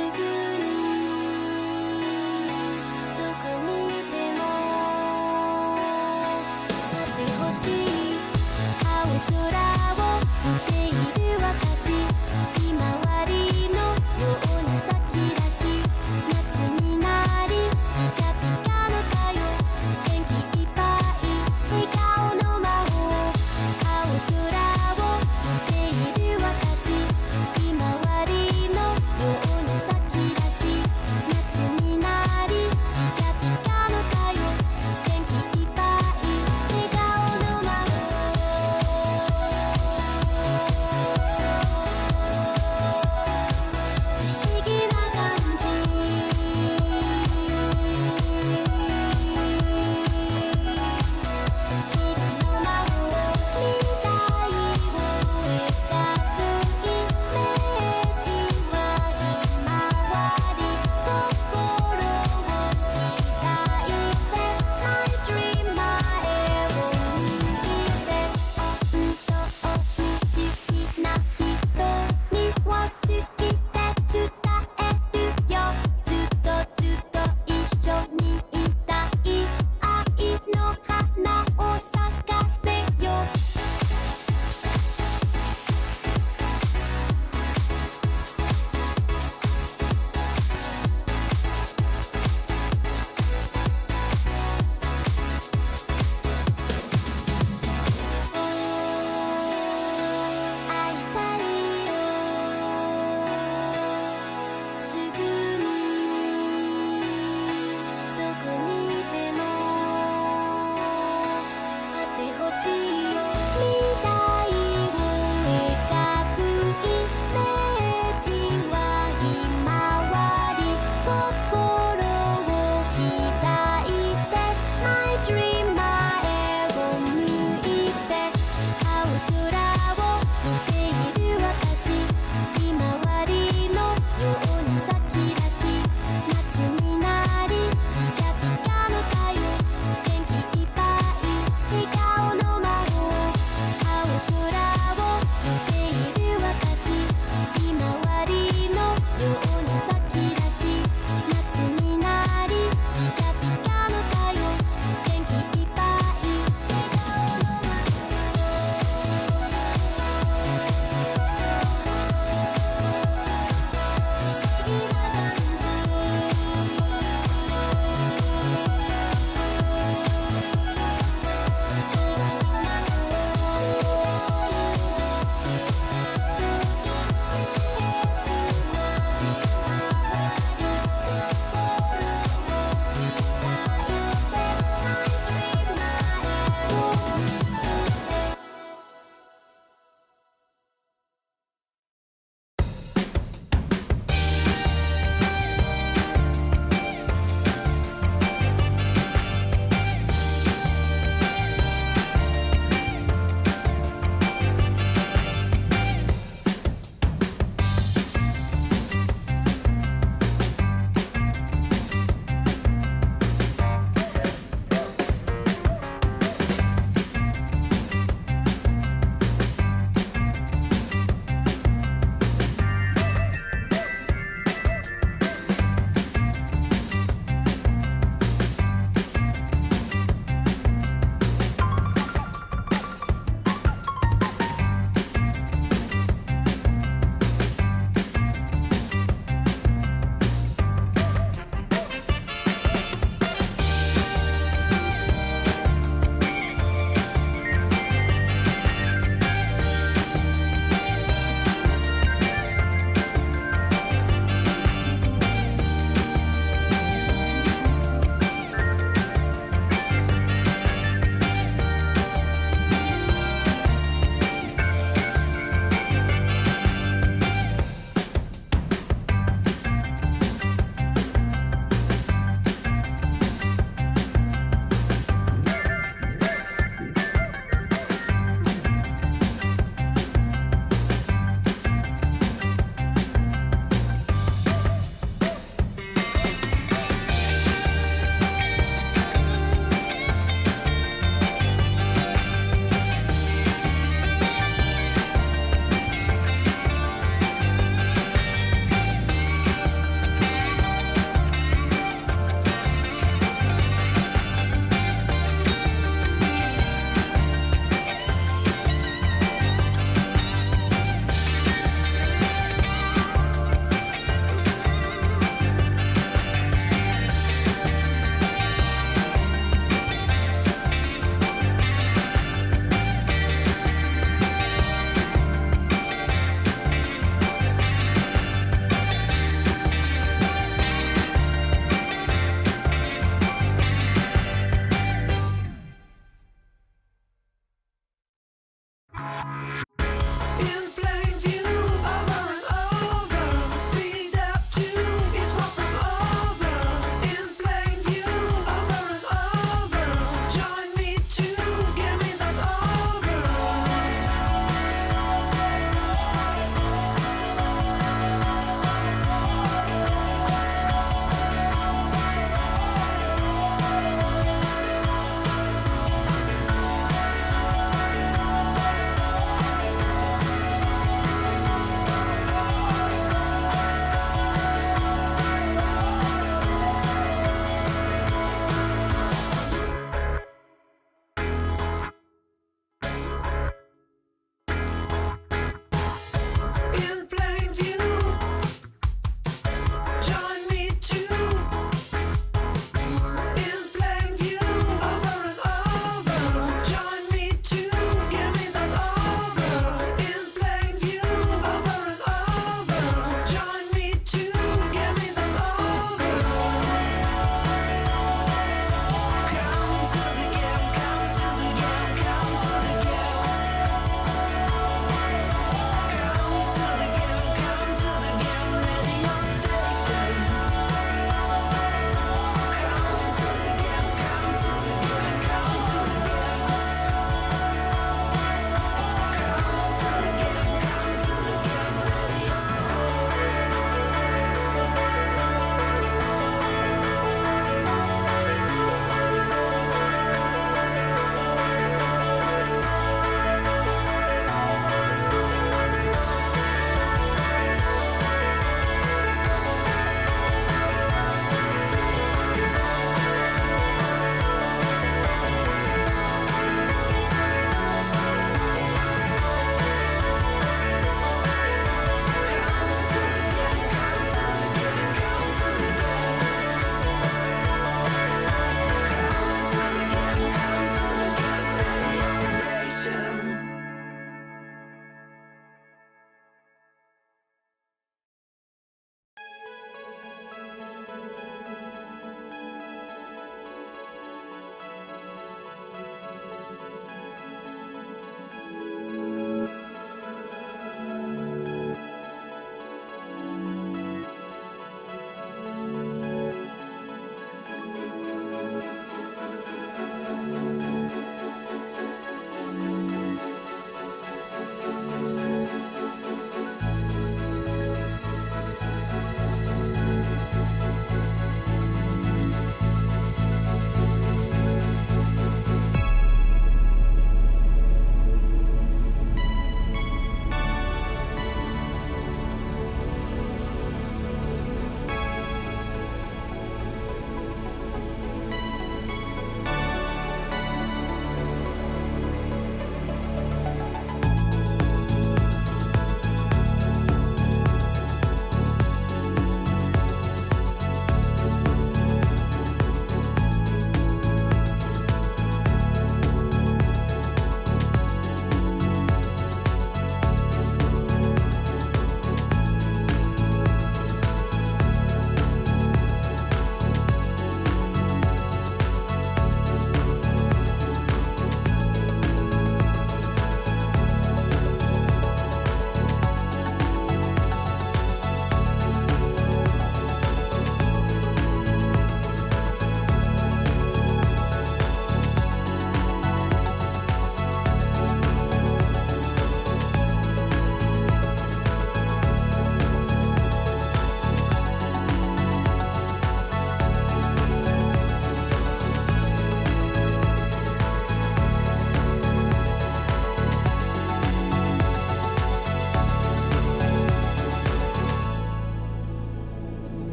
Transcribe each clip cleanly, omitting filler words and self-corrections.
「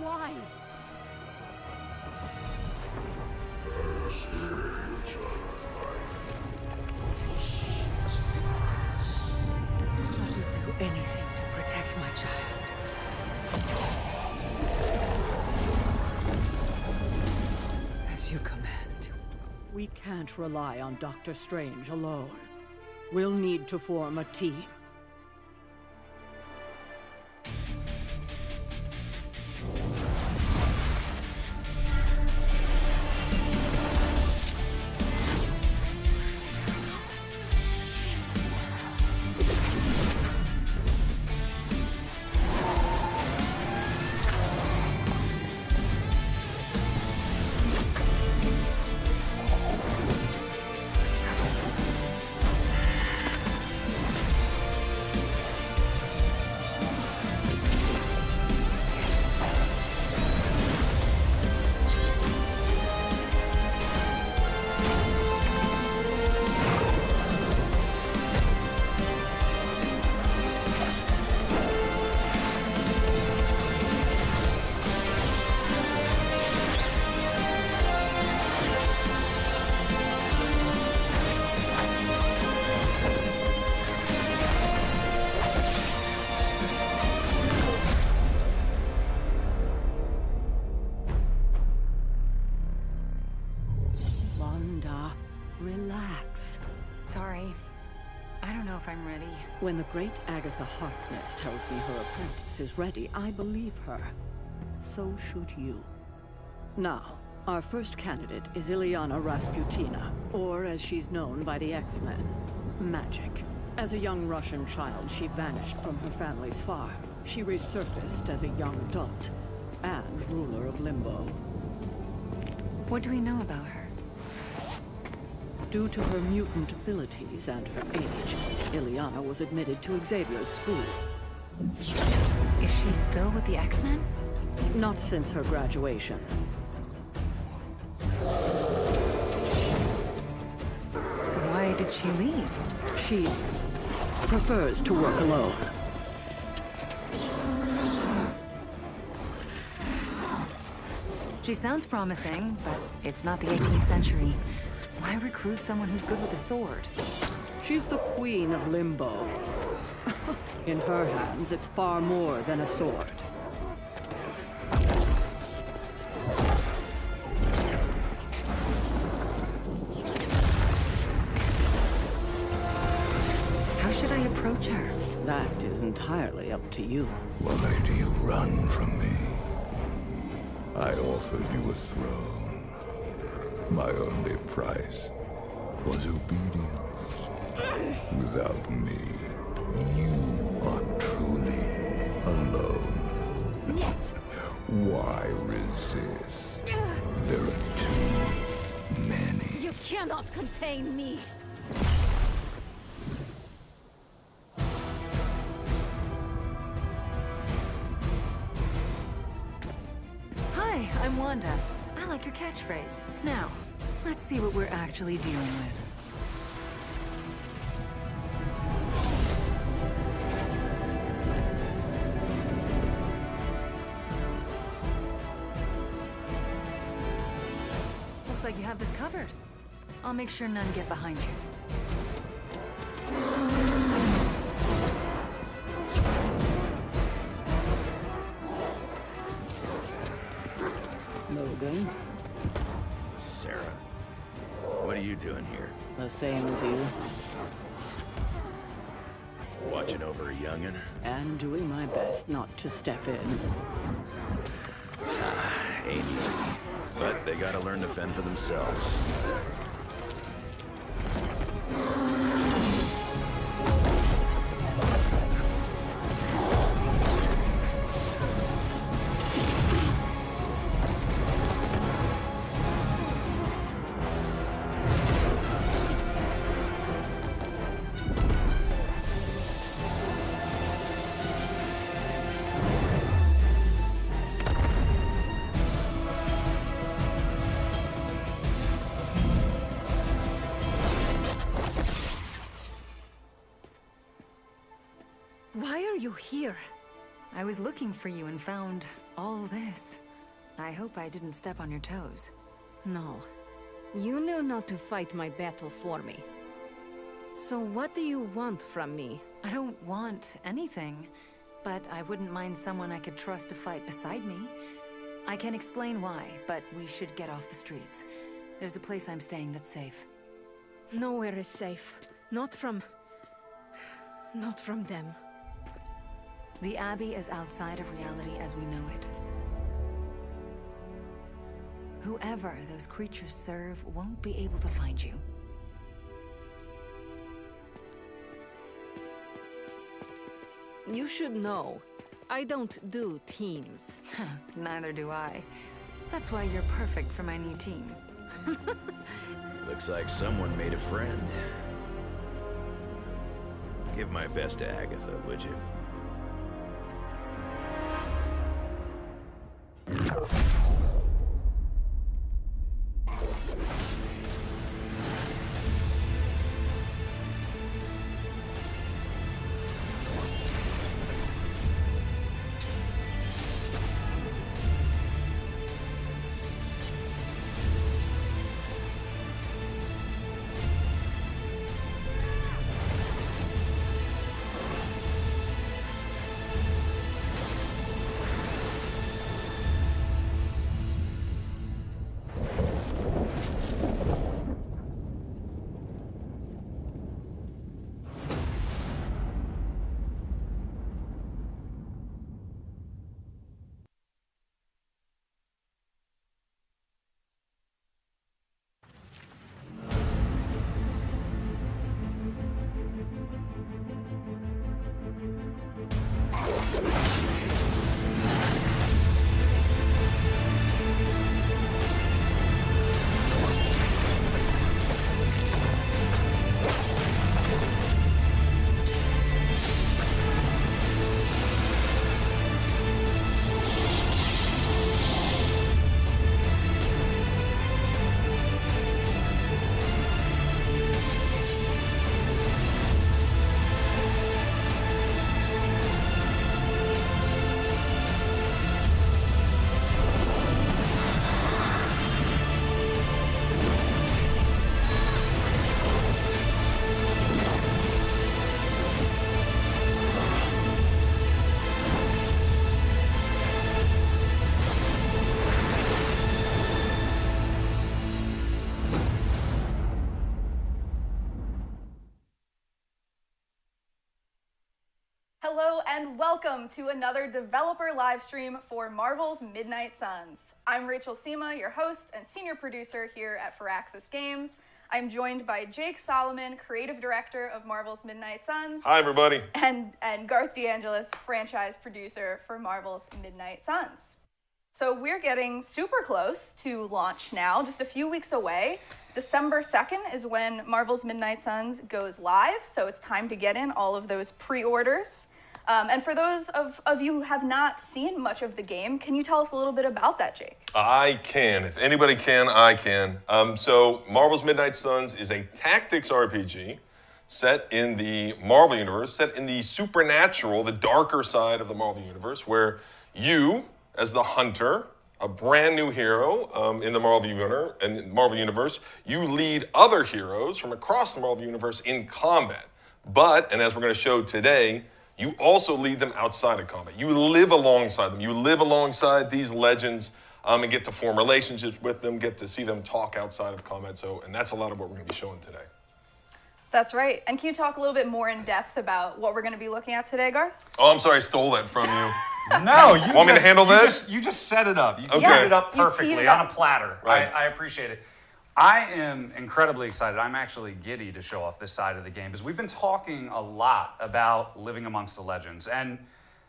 Why? I spare your child's life, but your soul is the price. I would do anything to protect my child. As you command. We can't rely on Dr. Strange alone. We'll need to form a team. Relax. Sorry. I don't know if I'm ready. When the great Agatha Harkness tells me her apprentice is ready, I believe her. So should you. Now, our first candidate is Illyana Rasputina, or as she's known by the X-Men, Magic. As a young Russian child, she vanished from her family's farm. She resurfaced as a young adult, and ruler of Limbo. What do we know about her? Due to her mutant abilities and her age, Illyana was admitted to Xavier's school. Is she still with the X-Men? Not since her graduation. Why did she leave? She prefers to work alone. She sounds promising, but it's not the 18th century. Why recruit someone who's good with a sword? She's the queen of Limbo. In her hands, it's far more than a sword. How should I approach her? That is entirely up to you. Why do you run from me? I offered you a throne. My only price was obedience. Without me, you are truly alone. Yet. Why resist? There are too many. You cannot contain me! Hi, I'm Wanda. I like your catchphrase. Now, let's see what we're actually dealing with. Looks like you have this covered. I'll make sure none get behind you. Logan, Sarah, what are you doing here? the same as you, Watching over a youngin'? and doing my best not to step in. Ain't easy. But they gotta learn to fend for themselves. Why are you here? I was looking for you and found all this. I hope I didn't step on your toes. No. You knew not to fight my battle for me. So what do you want from me? I don't want anything, but I wouldn't mind someone I could trust to fight beside me. I can explain why, but we should get off the streets. There's a place I'm staying that's safe. Nowhere is safe. Not from them. The Abbey is outside of reality as we know it. Whoever those creatures serve won't be able to find you. You should know. I don't do teams. Neither do I. That's why you're perfect for my new team. Looks like someone made a friend. Give my best to Agatha, would you? Hello and welcome to another developer live stream for Marvel's Midnight Suns. I'm Rachel Sema, your host and senior producer here at Firaxis Games. I'm joined by Jake Solomon, creative director of Marvel's Midnight Suns. Hi, everybody. And Garth DeAngelis, franchise producer for Marvel's Midnight Suns. So we're getting super close to launch now, just a few weeks away. December 2nd is when Marvel's Midnight Suns goes live, so it's time to get in all of those pre-orders. And for those of you who have not seen much of the game, can you tell us a little bit about that, Jake? I can. If anybody can, I can. So Marvel's Midnight Suns is a tactics RPG set in the Marvel Universe, set in the supernatural, the darker side of the Marvel Universe, where you, as the hunter, a brand new hero in the Marvel Universe, you lead other heroes from across the Marvel Universe in combat. But, and as we're going to show today, you also lead them outside of combat. You live alongside them. You live alongside these legends and get to form relationships with them, get to see them talk outside of combat. And that's a lot of what we're going to be showing today. That's right. And can you talk a little bit more in depth about what we're going to be looking at today, Garth? Oh, I'm sorry, I stole that from you. No, you want me to handle that? You just set it up. You Okay. teed it up You teed perfectly it on up. a platter. Right. I appreciate it. I am incredibly excited. I'm actually giddy to show off this side of the game because we've been talking a lot about living amongst the legends. And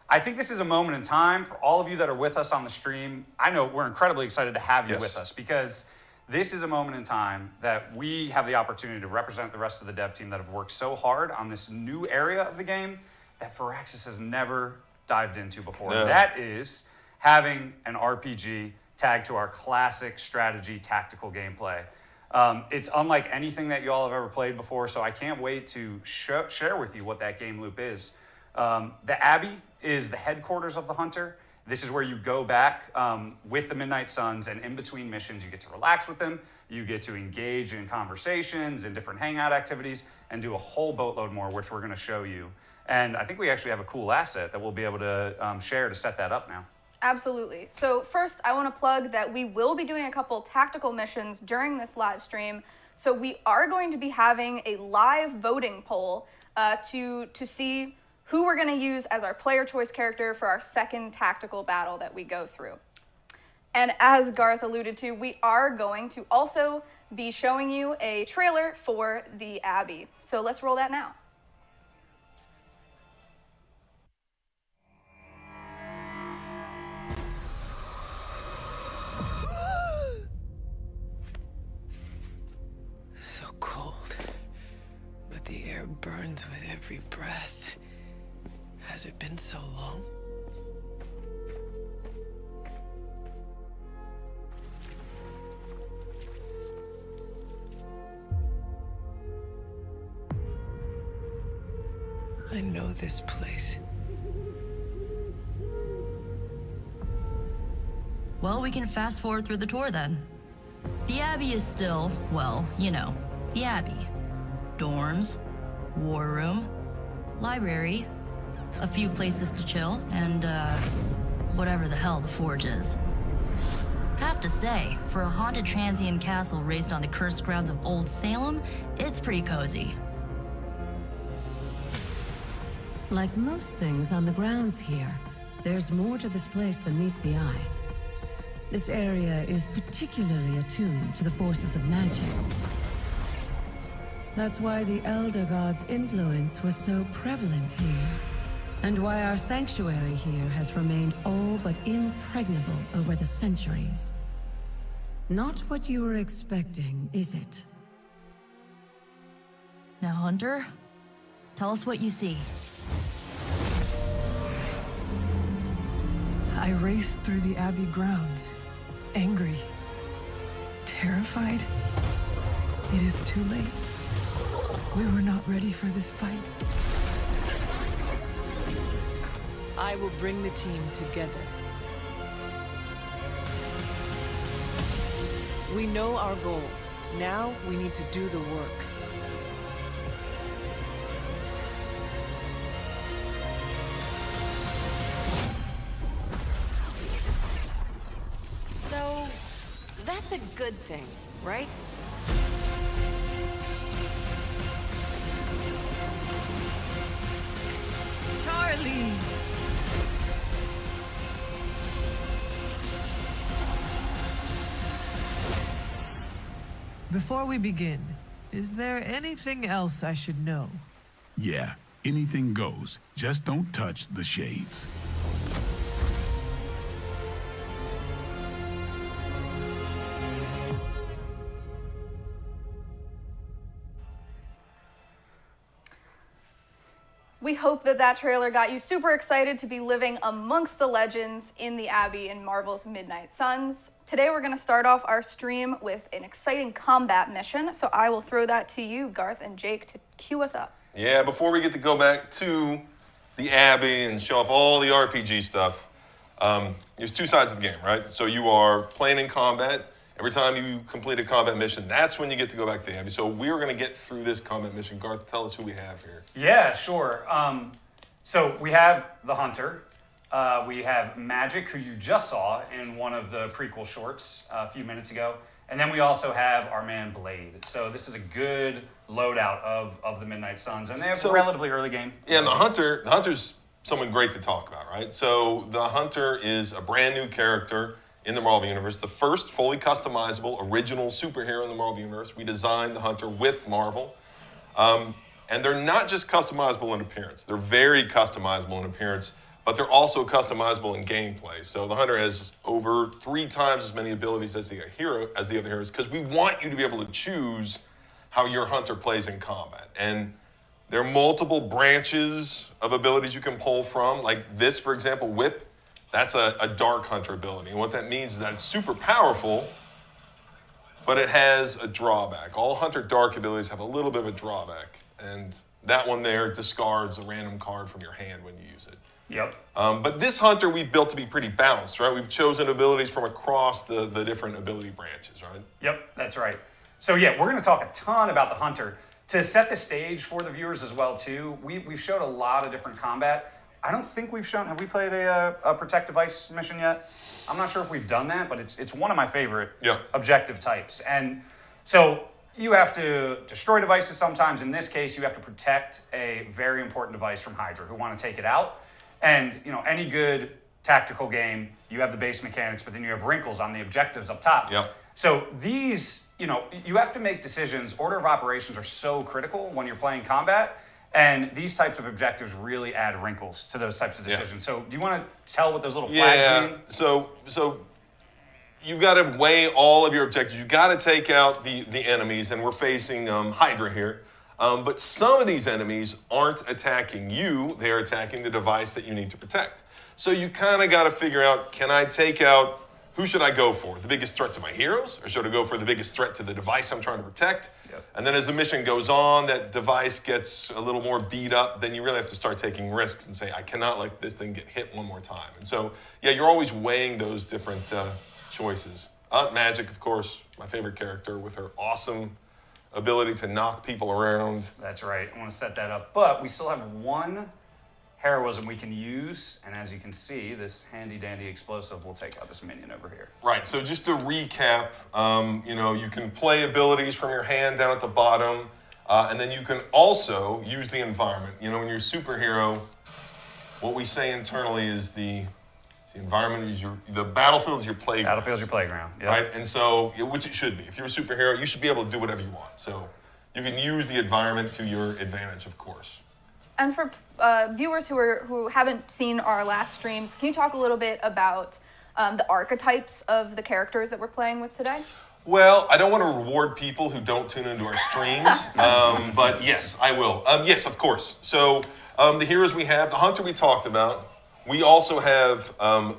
I think this is a moment in time for all of you that are with us on the stream. I know we're incredibly excited to have you Yes. with us because this is a moment in time that we have the opportunity to represent the rest of the dev team that have worked so hard on this new area of the game that Firaxis has never dived into before. No. And that is having an RPG tagged to our classic strategy tactical gameplay. It's unlike anything that you all have ever played before, so I can't wait to share with you what that game loop is. The Abbey is the headquarters of the Hunter. This is where you go back with the Midnight Suns, and in between missions, you get to relax with them. You get to engage in conversations and different hangout activities and do a whole boatload more, which we're going to show you. And I think we actually have a cool asset that we'll be able to share to set that up now. Absolutely. So first, I want to plug that we will be doing a couple tactical missions during this live stream. So we are going to be having a live voting poll to see who we're going to use as our player choice character for our second tactical battle that we go through. And as Garth alluded to, we are going to also be showing you a trailer for the Abbey. So let's roll that now. So cold, but the air burns with every breath. Has it been so long? I know this place. Well, we can fast forward through the tour then. The Abbey is still, well, you know, the Abbey. Dorms, war room, library, a few places to chill, and, whatever the hell the Forge is. Have to say, for a haunted transient castle raised on the cursed grounds of Old Salem, it's pretty cozy. Like most things on the grounds here, there's more to this place than meets the eye. This area is particularly attuned to the forces of magic. That's why the Elder God's influence was so prevalent here, and why our sanctuary here has remained all but impregnable over the centuries. Not what you were expecting, is it? Now, Hunter, tell us what you see. I raced through the Abbey grounds, angry, terrified. It is too late. We were not ready for this fight. I will bring the team together. We know our goal. Now we need to do the work. So, that's a good thing, right? Charlie! Before we begin, is there anything else I should know? Yeah, anything goes. Just don't touch the shades. We hope that that trailer got you super excited to be living amongst the legends in the Abbey in Marvel's Midnight Suns. Today we're going to start off our stream with an exciting combat mission, so I will throw that to you, Garth and Jake, to cue us up. Yeah, before we get to go back to the Abbey and show off all the RPG stuff, there's two sides of the game, right? So you are playing in combat. Every time you complete a combat mission, that's when you get to go back to the Abbey. So we're going to get through this combat mission. Garth, tell us who we have here. Yeah, sure. So we have the Hunter. We have Magic, who you just saw in one of the prequel shorts a few minutes ago. And then we also have our man Blade. So this is a good loadout of the Midnight Suns. And they have a relatively early game. Yeah, and the Hunter's someone great to talk about, right? So the Hunter is a brand new character in the Marvel Universe, the first fully customizable original superhero in the Marvel Universe. We designed the Hunter with Marvel. And they're not just customizable in appearance. They're very customizable in appearance, but they're also customizable in gameplay. So the Hunter has over 3 times as many abilities as the other heroes, because we want you to be able to choose how your Hunter plays in combat. And there are multiple branches of abilities you can pull from, like this, for example, Whip. That's a Dark Hunter ability. And what that means is that it's super powerful, but it has a drawback. All Hunter Dark abilities have a little bit of a drawback. And That one there discards a random card from your hand when you use it. Yep. But this hunter we've built to be pretty balanced, right? We've chosen abilities from across the different ability branches, right? Yep, that's right. So yeah, we're going to talk a ton about the hunter. To set the stage for the viewers as well, too, we've showed a lot of different combat. I don't think we've shown, have we played a Protect Device mission yet? I'm not sure if we've done that, but it's one of my favorite objective types. And so you have to destroy devices sometimes. In this case, you have to protect a very important device from Hydra who want to take it out. And, you know, any good tactical game, you have the base mechanics, but then you have wrinkles on the objectives up top. Yep. So these, you know, you have to make decisions. Order of operations are so critical when you're playing combat, and these types of objectives really add wrinkles to those types of decisions. So do you want to tell what those little flags mean? So you've got to weigh all of your objectives. You've got to take out the enemies, and we're facing Hydra here. But some of these enemies aren't attacking you. They're attacking the device that you need to protect. So you kind of got to figure out, can I take out, who should I go for? The biggest threat to my heroes? Or should I go for the biggest threat to the device I'm trying to protect? Yep. And then as the mission goes on, that device gets a little more beat up, then you really have to start taking risks and say, I cannot let this thing get hit one more time. And so, yeah, you're always weighing those different choices. Aunt Magic, of course, my favorite character with her awesome ability to knock people around. That's right. I want to set that up. But we still have one heroism we can use, and as you can see, this handy-dandy explosive will take out this minion over here. Right, so just to recap, you know, you can play abilities from your hand down at the bottom, and then you can also use the environment. You know, when you're a superhero, what we say internally is the environment is the battlefield is your playground. Battlefield's your playground, yep. Right, and so, which it should be. If you're a superhero, you should be able to do whatever you want. So you can use the environment to your advantage, of course. And for viewers who haven't seen our last streams, can you talk a little bit about the archetypes of the characters that we're playing with today? Well, I don't want to reward people who don't tune into our streams, but yes, I will. Yes, of course. So the heroes we have, the hunter we talked about. We also have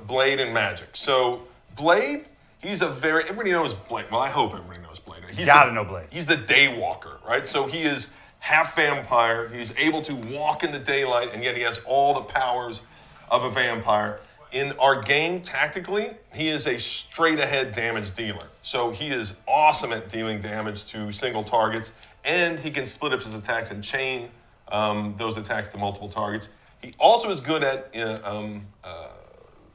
Blade and Magic. So Blade, he's everybody knows Blade. Well, I hope everybody knows Blade. You gotta know Blade. He's the Daywalker, right? So he is half vampire. He's able to walk in the daylight, and yet he has all the powers of a vampire. In our game, tactically, he is a straight-ahead damage dealer. So he is awesome at dealing damage to single targets, and he can split up his attacks and chain those attacks to multiple targets. He also is good at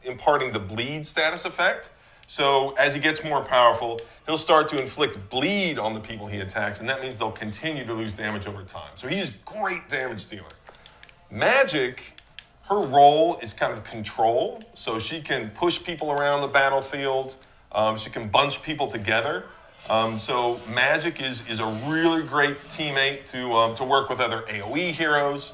imparting the bleed status effect. So as he gets more powerful, he'll start to inflict bleed on the people he attacks, and that means they'll continue to lose damage over time. So he is great damage dealer. Magic, her role is kind of control. So she can push people around the battlefield. She can bunch people together. So Magic is a really great teammate to work with other AoE heroes.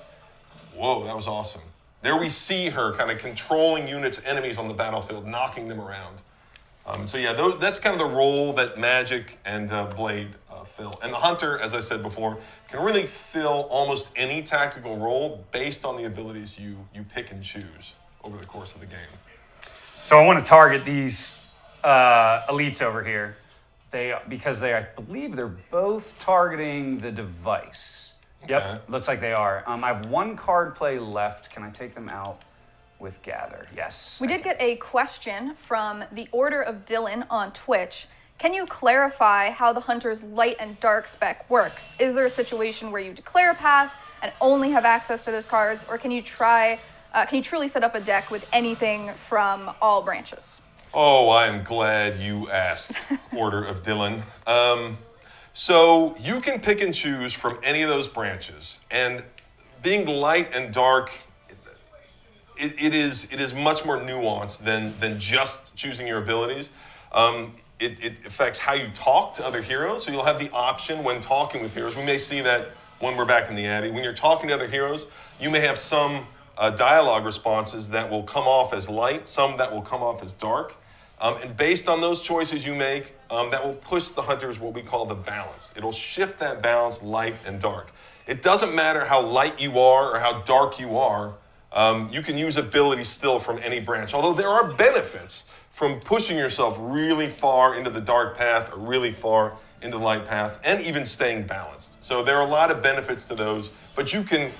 Whoa, that was awesome. There we see her kind of controlling units, enemies on the battlefield, knocking them around. So yeah, that's kind of the role that Magic and Blade fill. And the Hunter, as I said before, can really fill almost any tactical role based on the abilities you pick and choose over the course of the game. So I want to target these elites over here. Because I believe they're both targeting the device. Okay. Yep, looks like they are. I have one card play left. Can I take them out with Gather? Yes. We did get a question from the Order of Dylan on Twitch. Can you clarify how the Hunter's light and dark spec works? Is there a situation where you declare a path and only have access to those cards, or can you truly set up a deck with anything from all branches? Oh, I'm glad you asked, Order of Dylan. So you can pick and choose from any of those branches, and being light and dark, it is much more nuanced than just choosing your abilities. It affects how you talk to other heroes, so you'll have the option when talking with heroes. We may see that when we're back in the Abbey. When you're talking to other heroes, you may have some dialogue responses that will come off as light, some that will come off as dark. And based on those choices you make, that will push the Hunters what we call the balance. It'll shift that balance, light and dark. It doesn't matter how light you are or how dark you are. You can use abilities still from any branch, although there are benefits from pushing yourself really far into the dark path or really far into the light path, and even staying balanced. So there are a lot of benefits to those, but you can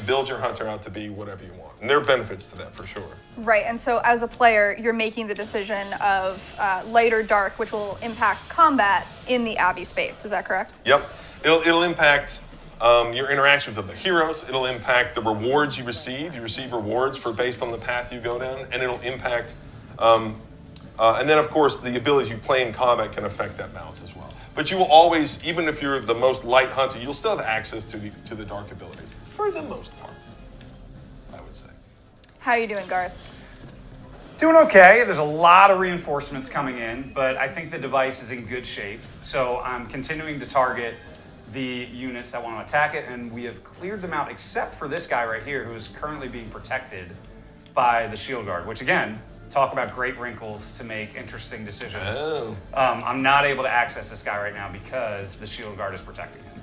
build your hunter out to be whatever you want. And there are benefits to that for sure. Right, and so as a player, you're making the decision of light or dark, which will impact combat in the Abbey space. Is that correct? Yep. It'll impact your interactions with the heroes. It'll impact the rewards you receive. You receive rewards based on the path you go down, and it'll impact, and then of course the abilities you play in combat can affect that balance as well. But you will always, even if you're the most light hunter, you'll still have access to the dark abilities for the most part, I would say. How are you doing, Garth? Doing okay. There's a lot of reinforcements coming in, but I think the device is in good shape. So I'm continuing to target the units that want to attack it, and we have cleared them out except for this guy right here who is currently being protected by the shield guard, which again, talk about great wrinkles to make interesting decisions. Oh. I'm not able to access this guy right now because the shield guard is protecting him.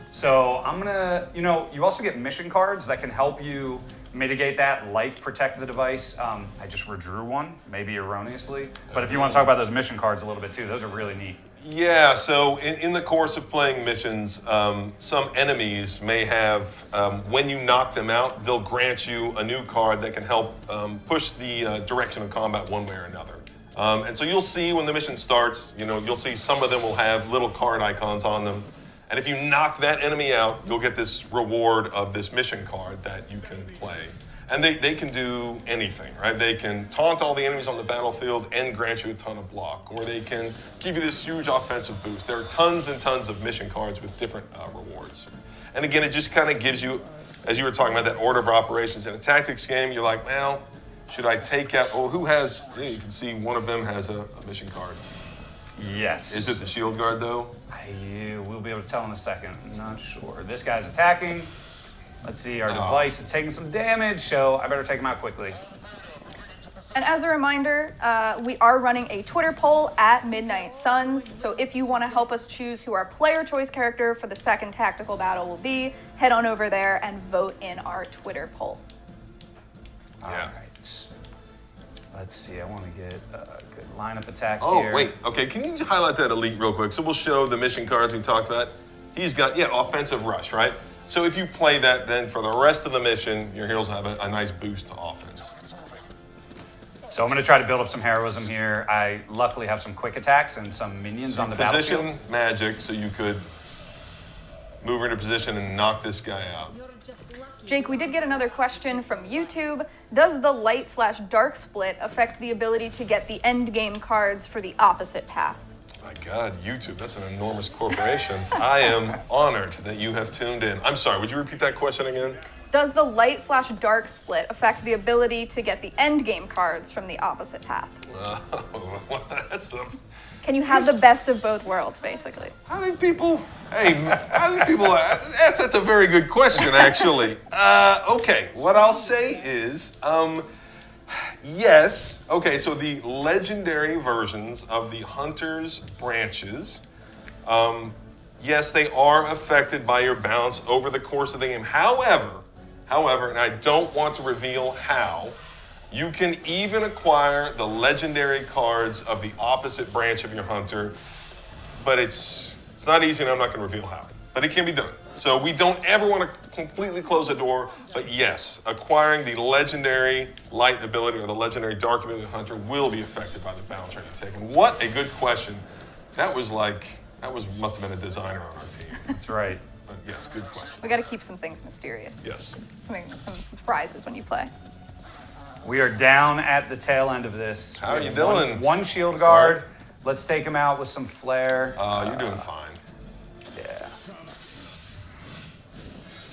So I'm gonna, you also get mission cards that can help you mitigate that, like protect the device. I just redrew one, maybe erroneously. But if you want to talk about those mission cards a little bit too, those are really neat. Yeah, so in the course of playing missions, some enemies may have, when you knock them out, they'll grant you a new card that can help push the direction of combat one way or another. And so you'll see when the mission starts, you'll see some of them will have little card icons on them. And if you knock that enemy out, you'll get this reward of this mission card that you can play. And they can do anything, right? They can taunt all the enemies on the battlefield and grant you a ton of block, or they can give you this huge offensive boost. There are tons and tons of mission cards with different rewards. And again, it just kind of gives you, as you were talking about that order of operations in a tactics game, you're like, well, should I take out, who has, you can see one of them has a mission card. Yes. Is it the shield guard though? We'll be able to tell in a second. I'm not sure. This guy's attacking. Let's see, our device is taking some damage, so I better take him out quickly. And as a reminder, we are running a Twitter poll at Midnight Suns. So if you want to help us choose who our player choice character for the second tactical battle will be, head on over there and vote in our Twitter poll. All right. Let's see, I want to get a good lineup attack here. Oh, wait, okay, can you highlight that elite real quick? So we'll show the mission cards we talked about. He's got, offensive rush, right? So if you play that, then for the rest of the mission, your heroes have a nice boost to offense. So I'm going to try to build up some heroism here. I luckily have some quick attacks and some minions on the battlefield. Position magic, so you could move into position and knock this guy out. Jake, we did get another question from YouTube. Does the light/dark split affect the ability to get the end game cards for the opposite path? My God, YouTube, that's an enormous corporation. I am honored that you have tuned in. I'm sorry, would you repeat that question again? Does the light/dark split affect the ability to get the end game cards from the opposite path? Can you have the best of both worlds, basically? How do people, that's a very good question, actually. Okay, what I'll say is, yes. Okay, so the legendary versions of the Hunter's branches, yes, they are affected by your balance over the course of the game. However, and I don't want to reveal how, you can even acquire the legendary cards of the opposite branch of your Hunter, but it's not easy and I'm not going to reveal how, but it can be done. So we don't ever want to completely close the door, but yes, acquiring the legendary light ability or the legendary dark ability of the Hunter will be affected by the balance rate you take. And what a good question. Must have been a designer on our team. That's right. But yes, good question. We got to keep some things mysterious. Yes. Some surprises when you play. We are down at the tail end of this. How are you doing? One shield guard. Let's take him out with some flair. You're doing fine. Yeah.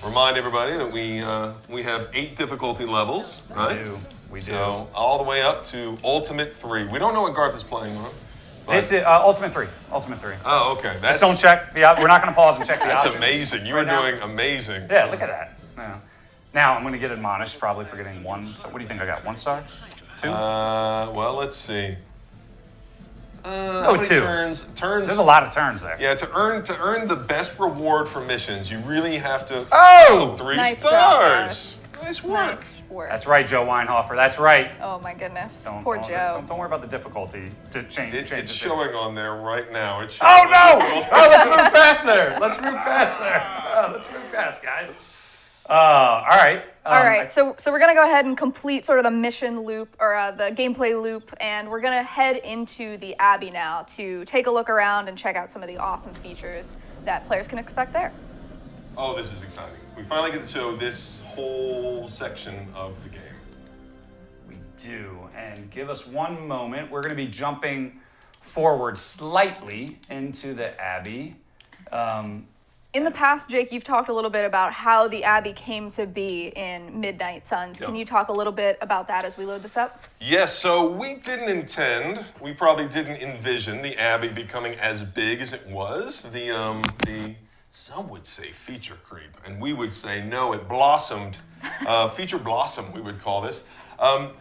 Remind everybody that we have 8 difficulty levels, right? We do. So all the way up to Ultimate 3. We don't know what Garth is playing on. This is Ultimate 3. Ultimate 3. Oh, okay. Just don't check the. We're not going to pause and check the That's options. amazing. You are doing amazing. Yeah, look at that. Yeah. Now I'm going to get admonished probably for getting 1. So what do you think I got? 1 star? 2? Well, let's see. How many 2. Turns. There's a lot of turns there. Yeah, to earn the best reward for missions, you really have to. 3 Nice stars. Nice work. Nice. work. That's right, Joe Weinhofer. That's right. Oh my goodness. Don't Joe. worry about the difficulty to change. It's showing on there right now. It's oh no! Oh, let's move past there. Let's move past there. Oh, let's move past, guys. All right. All right. So we're gonna go ahead and complete sort of the mission loop or the gameplay loop, and we're gonna head into the Abbey now to take a look around and check out some of the awesome features that players can expect there. Oh, this is exciting. We finally get to show this whole section of the game. We do, and give us one moment. We're going to be jumping forward slightly into the Abbey. In the past, Jake, you've talked a little bit about how the Abbey came to be in Midnight Suns. Can you talk a little bit about that as we load this up? Yes, so we didn't intend, we probably didn't envision the Abbey becoming as big as it was. Some would say feature creep, and we would say no, it blossomed. Feature blossom, we would call this.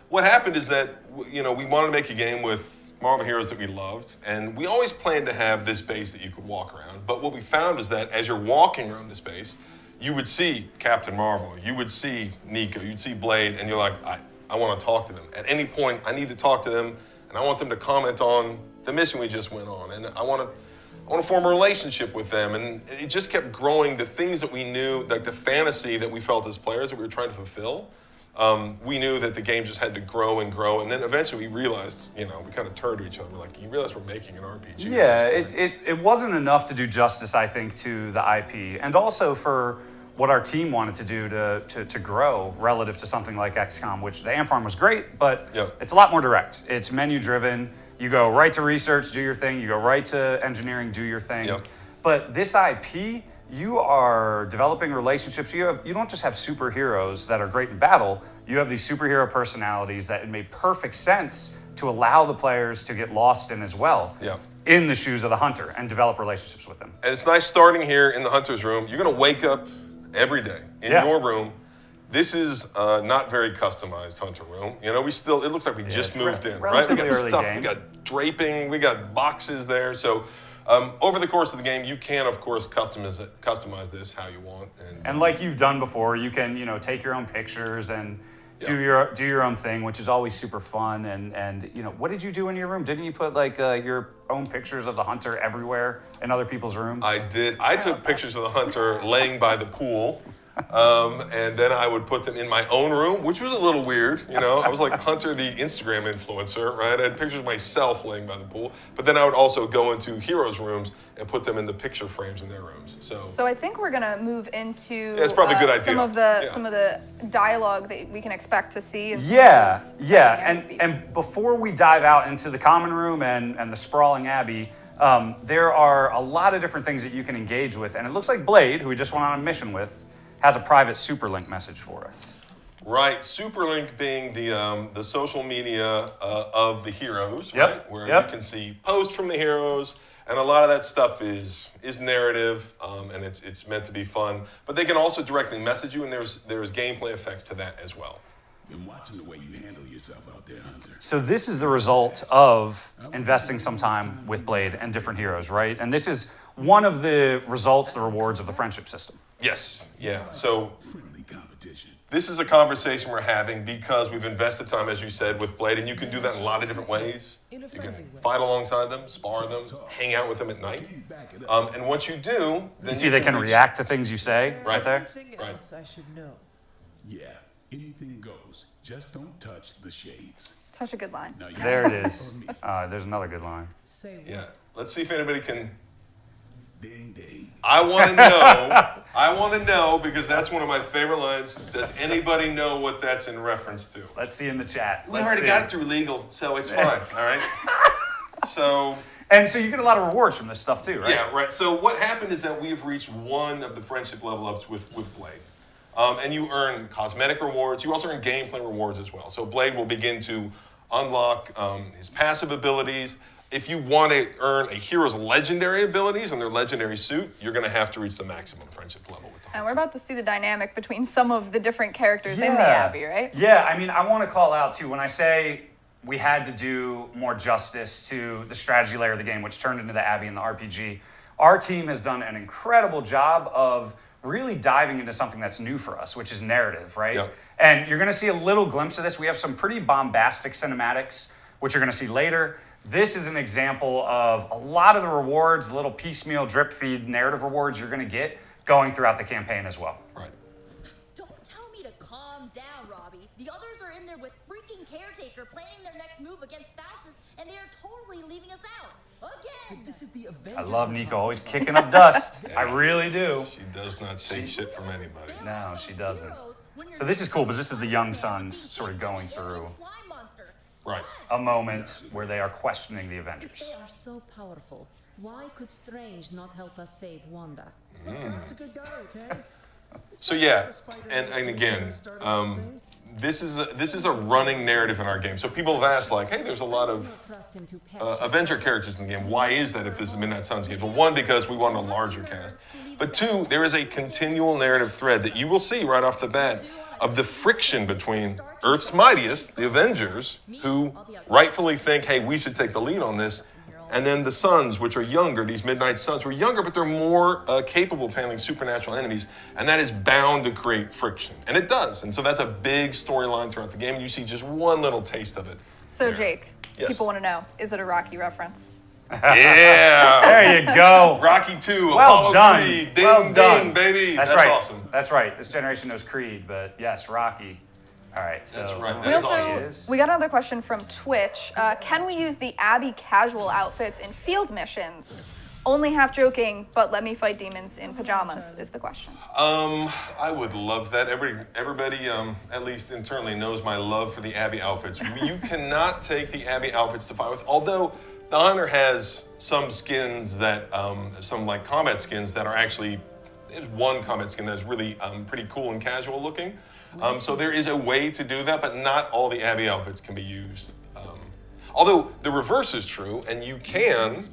What happened is that, we wanted to make a game with Marvel heroes that we loved, and we always planned to have this base that you could walk around. But what we found is that as you're walking around this base, you would see Captain Marvel, you would see Nico, you'd see Blade, and you're like, I want to talk to them. At any point, I need to talk to them, and I want them to comment on the mission we just went on, and I want to form a relationship with them. And it just kept growing. The things that we knew, like the fantasy that we felt as players that we were trying to fulfill, we knew that the game just had to grow and grow. And then eventually we realized, we kind of turned to each other, like, you realize we're making an RPG. Yeah, it wasn't enough to do justice, I think, to the IP. And also for what our team wanted to do to grow relative to something like XCOM, which the Ant Farm was great, but it's a lot more direct. It's menu driven. You go right to research, do your thing. You go right to engineering, do your thing. But this IP, you are developing relationships. You don't just have superheroes that are great in battle. You have these superhero personalities that it made perfect sense to allow the players to get lost in as well. In the shoes of the hunter and develop relationships with them. And it's nice starting here in the hunter's room. You're going to wake up every day in your room. This is not very customized hunter room. It looks like we just moved in, right? We got stuff, we got draping, we got boxes there. So over the course of the game, you can, of course, customize this how you want. And like you've done before, you can, take your own pictures and do your own thing, which is always super fun. And what did you do in your room? Didn't you put like your own pictures of the hunter everywhere in other people's rooms? I did. I took pictures of the hunter laying by the pool. And then I would put them in my own room, which was a little weird. I was like Hunter, the Instagram influencer, right? I had pictures of myself laying by the pool, but then I would also go into heroes' rooms and put them in the picture frames in their rooms. So I think we're gonna move into it's probably a good idea. Some of the dialogue that we can expect to see. And before we dive out into the common room and the sprawling Abbey, there are a lot of different things that you can engage with, and it looks like Blade, who we just went on a mission with, has a private Superlink message for us. Right, Superlink being the social media of the heroes, right? Where you can see posts from the heroes, and a lot of that stuff is narrative, and it's meant to be fun. But they can also directly message you, and there's gameplay effects to that as well. Been watching the way you handle yourself out there, Hunter. So this is the result of investing some time with Blade and different heroes, right? And this is one of the results, the rewards of the friendship system. Yes, yeah. So friendly competition. This is a conversation we're having because we've invested time, as you said, with Blade, and you can do that in a lot of different ways. You can fight alongside them, spar them, hang out with them at night. And once you do, then you see they can react to things you say right there. Anything else I should know? Yeah, anything goes. Just don't touch the shades. Such a good line. There it is. There's another good line. Say what? Yeah. Let's see if anybody can. Ding, ding. I want to know because that's one of my favorite lines. Does anybody know what that's in reference to? Let's see in the chat. We already got it through legal, so it's fine. All right. So you get a lot of rewards from this stuff too, right? Yeah, right. So what happened is that we have reached one of the friendship level ups with Blade. And you earn cosmetic rewards. You also earn gameplay rewards as well. So Blade will begin to unlock his passive abilities. If you want to earn a hero's legendary abilities and their legendary suit, you're going to have to reach the maximum friendship level with them. And we're about to see the dynamic between some of the different characters in the Abbey, right? Yeah, I mean, I want to call out too, when I say we had to do more justice to the strategy layer of the game, which turned into the Abbey and the RPG, our team has done an incredible job of really diving into something that's new for us, which is narrative, right? Yep. And you're going to see a little glimpse of this. We have some pretty bombastic cinematics, which you're going to see later. This is an example of a lot of the rewards, the little piecemeal drip feed narrative rewards you're going to get going throughout the campaign as well. Right. Don't tell me to calm down, Robbie. The others are in there with freaking Caretaker planning their next move against Fastest, and they are totally leaving us out. Again! This is the I love Nico always kicking up dust. I really do. She does not take shit from anybody. No, she doesn't. So this is cool because this is the young sons sort of going through Right. a moment where they are questioning the Avengers. They are so powerful. Why could Strange not help us save Wanda? Doc's a good guy, okay? So yeah, and again, this is a running narrative in our game. So people have asked, like, hey, there's a lot of Avenger characters in the game. Why is that if this is Midnight Suns game? Well, one, because we want a larger cast. But two, there is a continual narrative thread that you will see right off the bat of the friction between Earth's mightiest, the Avengers, who rightfully think, hey, we should take the lead on this, and then the Suns, which are younger, these Midnight Suns, who are younger, but they're more capable of handling supernatural enemies, and that is bound to create friction. And it does. And so that's a big storyline throughout the game, and you see just one little taste of it. So, Jake, Yes. people want to know, is it a Rocky reference? Yeah! There you go. Rocky 2, Well Apollo done. Creed, ding, Well done. ding, baby. That's That's right. awesome. That's right. This generation knows Creed, but yes, Rocky. All right, so That's right. We That is also awesome. we got another question from Twitch. Can we use the Abbey casual outfits in field missions? Only half joking, but let me fight demons in pajamas is the question. I would love that. Everybody, at least internally, knows my love for the Abbey outfits. You cannot take the Abbey outfits to fight with, although the Hunter has some skins that, some like combat skins that are actually, there's one combat skin that's really pretty cool and casual looking. So there is a way to do that, but not all the Abbey outfits can be used. Although the reverse is true, and you can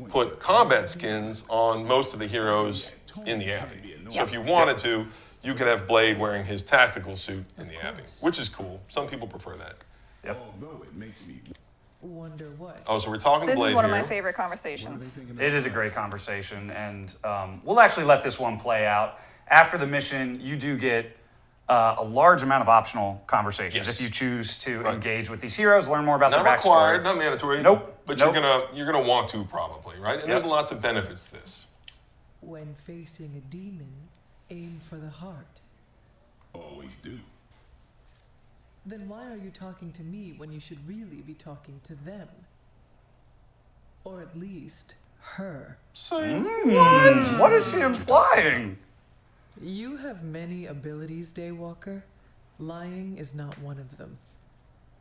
put combat skins on most of the heroes in the Abbey. So if you wanted to, you could have Blade wearing his tactical suit in the Abbey, which is cool. Some people prefer that. Yep. Although it makes me wonder what. Oh, so we're talking to This Blade is one here. of my favorite conversations. It is a great conversation, and we'll actually let this one play out. After the mission, you do get a large amount of optional conversations if you choose to engage with these heroes, learn more about Not their backstory. required, not mandatory. Nope. But Nope. you're gonna want to probably, right? And there's lots of benefits to this. When facing a demon, aim for the heart. always do. Then why are you talking to me when you should really be talking to them? Or at least, her. Say what? What is she implying? You have many abilities, Daywalker. Lying is not one of them.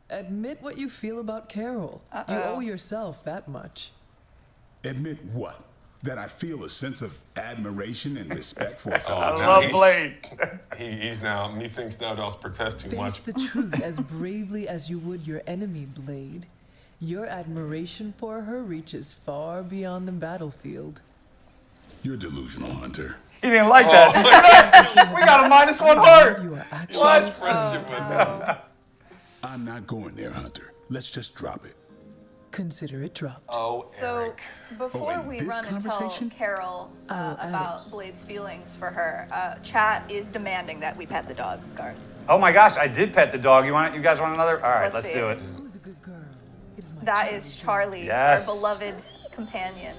Admit what you feel about Carol. You owe yourself that much. Admit what? That I feel a sense of admiration and respect for a fellow I giant? love Blade. He's now, methinks thou dost protest too Face much. the truth as bravely as you would your enemy, Blade. Your admiration for her reaches far beyond the battlefield. You're delusional, Hunter. He didn't like that. Did you see that? We got a -1 heart. You are actually Lost friendship with proud. I'm not going there, Hunter. Let's just drop it. Consider it dropped. Oh, So Eric. before in we this run and tell conversation? Carol about Blade's feelings for her, chat is demanding that we pet the dog, Garth. Oh my gosh, I did pet the dog. You guys want another? All right, let's see. do it. Who's a good girl? It is my That challenge is to Charlie, Yes. our beloved companion.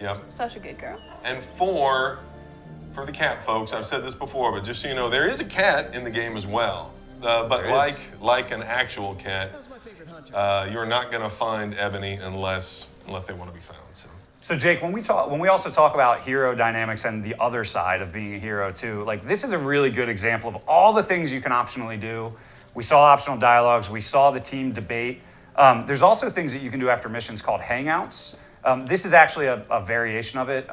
Yep. Such a good girl. And for the cat folks, I've said this before, but just so you know, there is a cat in the game as well. But There is. like an actual cat, That's my favorite hunter. you're not gonna find Ebony unless they want to be found. So Jake, when we also talk about hero dynamics and the other side of being a hero too, like this is a really good example of all the things you can optionally do. We saw optional dialogues, we saw the team debate. There's also things that you can do after missions called hangouts. This is actually a variation of it.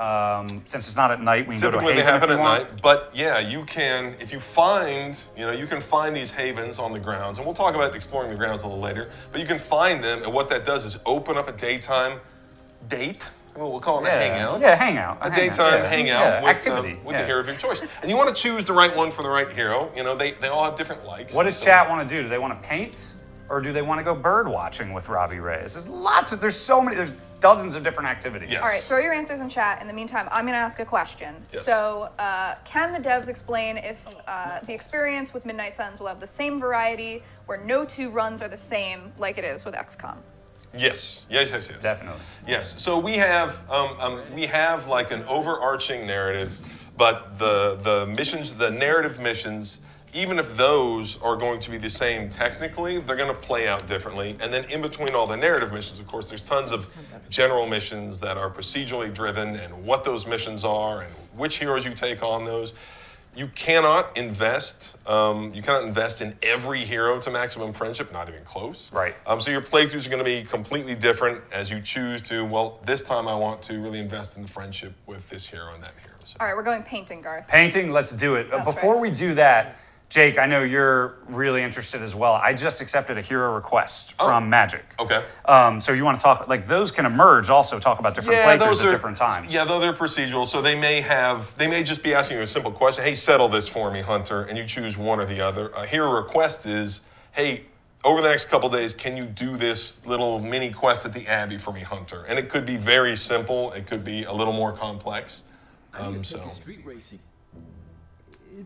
Since it's not at night, we can go to a Typically haven they happen if at you want. night, but yeah, you can, if you find, you can find these havens on the grounds, and we'll talk about exploring the grounds a little later, but you can find them, and what that does is open up a daytime date. We'll call it a hangout. Yeah, hangout. A daytime hangout with, activity. with the hero of your choice. And you want to choose the right one for the right hero. They all have different likes. What does chat want to do? Do they want to paint? Or do they want to go bird watching with Robbie Reyes? There's dozens of different activities. Yes. All right, throw your answers in chat. In the meantime, I'm going to ask a question. Yes. So, can the devs explain if the experience with Midnight Suns will have the same variety, where no two runs are the same, like it is with XCOM? Yes. Definitely. Yes. So we have like an overarching narrative, but the missions, the narrative missions, even if those are going to be the same technically, they're going to play out differently. And then in between all the narrative missions, of course, there's tons of general missions that are procedurally driven, and what those missions are and which heroes you take on those. You cannot invest in every hero to maximum friendship, not even close. Right. So your playthroughs are going to be completely different as you choose to, well, this time I want to really invest in the friendship with this hero and that hero. So. All right, we're going painting, Garth. Painting, let's do it. That's Before right. we do that, Jake, I know you're really interested as well. I just accepted a hero request from Magic. Okay. So you want to talk, like those can emerge also, talk about different playthroughs at different times. Yeah, though they're procedural, so they may just be asking you a simple question. Hey, settle this for me, Hunter, and you choose one or the other. A hero request is, hey, over the next couple days, can you do this little mini quest at the Abbey for me, Hunter? And it could be very simple. It could be a little more complex. Street racing.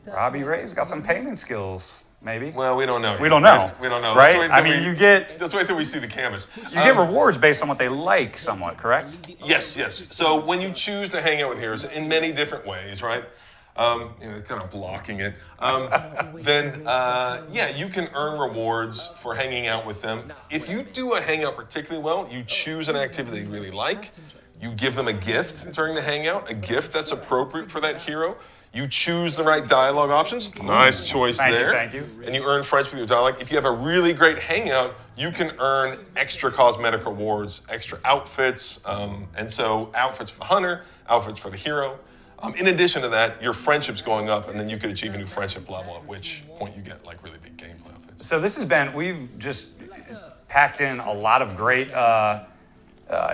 Robbie Ray's got some painting skills, maybe. Well, we don't know. We don't know. We don't know. Right? Let's wait till we see the canvas. You get rewards based on what they like somewhat, correct? Yes. So when you choose to hang out with heroes in many different ways, right? Kind of blocking it. You can earn rewards for hanging out with them. If you do a hangout particularly well, you choose an activity they really like. You give them a gift during the hangout, a gift that's appropriate for that hero. You choose the right dialogue options. Nice choice there. Thank you. And you earn friendship with your dialogue. If you have a really great hangout, you can earn extra cosmetic rewards, extra outfits. And so outfits for the hunter, outfits for the hero. In addition to that, your friendship's going up, and then you could achieve a new friendship level, at which point you get like really big gameplay outfits. So this has been, we've just packed in a lot of great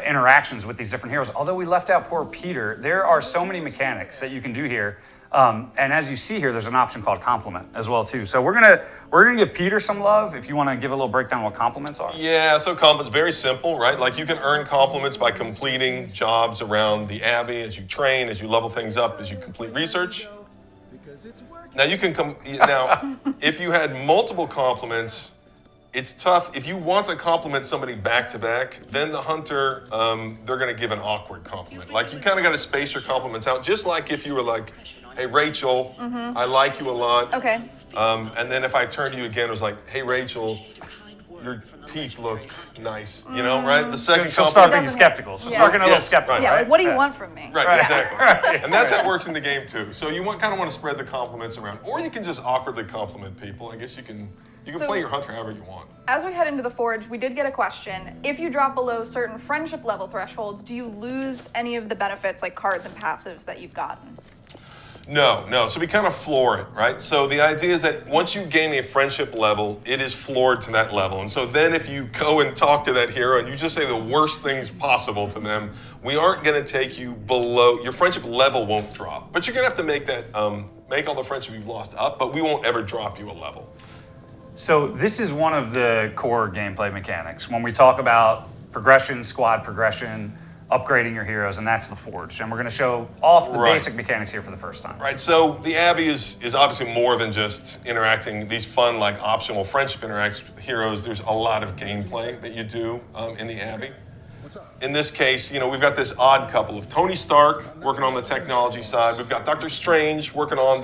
interactions with these different heroes. Although we left out poor Peter, there are so many mechanics that you can do here. And as you see here, there's an option called compliment as well too. So we're gonna give Peter some love. If you want to give a little breakdown of what compliments are. Yeah, so compliments very simple, right? Like you can earn compliments by completing jobs around the Abbey as you train, as you level things up, as you complete research. Now you can if you had multiple compliments, it's tough. If you want to compliment somebody back to back, then the hunter, they're gonna give an awkward compliment. Like you kind of got to space your compliments out, just like if you were like, hey, Rachel, I like you a lot. Okay. And then if I turned to you again, it was like, hey, Rachel, your teeth look nice. You know, right? The second She'll start being skeptical. She'll start getting a little skeptical. Right, Yeah, right? like, what do you want from me? Right, exactly. And that's how it works in the game too. So you kind of want to spread the compliments around, or you can just awkwardly compliment people. I guess you can play your hunter however you want. As we head into the Forge, we did get a question. If you drop below certain friendship level thresholds, do you lose any of the benefits like cards and passives that you've gotten? No. So we kind of floor it, right? So the idea is that once you gain a friendship level, it is floored to that level. And so then if you go and talk to that hero and you just say the worst things possible to them, we aren't going to take you below, your friendship level won't drop. But you're going to have to make that, make all the friendship you've lost up, but we won't ever drop you a level. So this is one of the core gameplay mechanics. When we talk about progression, squad progression, upgrading your heroes, and that's the Forge. And we're going to show off the basic mechanics here for the first time. Right, so the Abbey is obviously more than just interacting, these fun, like optional friendship interactions with the heroes. There's a lot of gameplay that you do in the Abbey. In this case, we've got this odd couple of Tony Stark working on the technology side. We've got Doctor Strange working on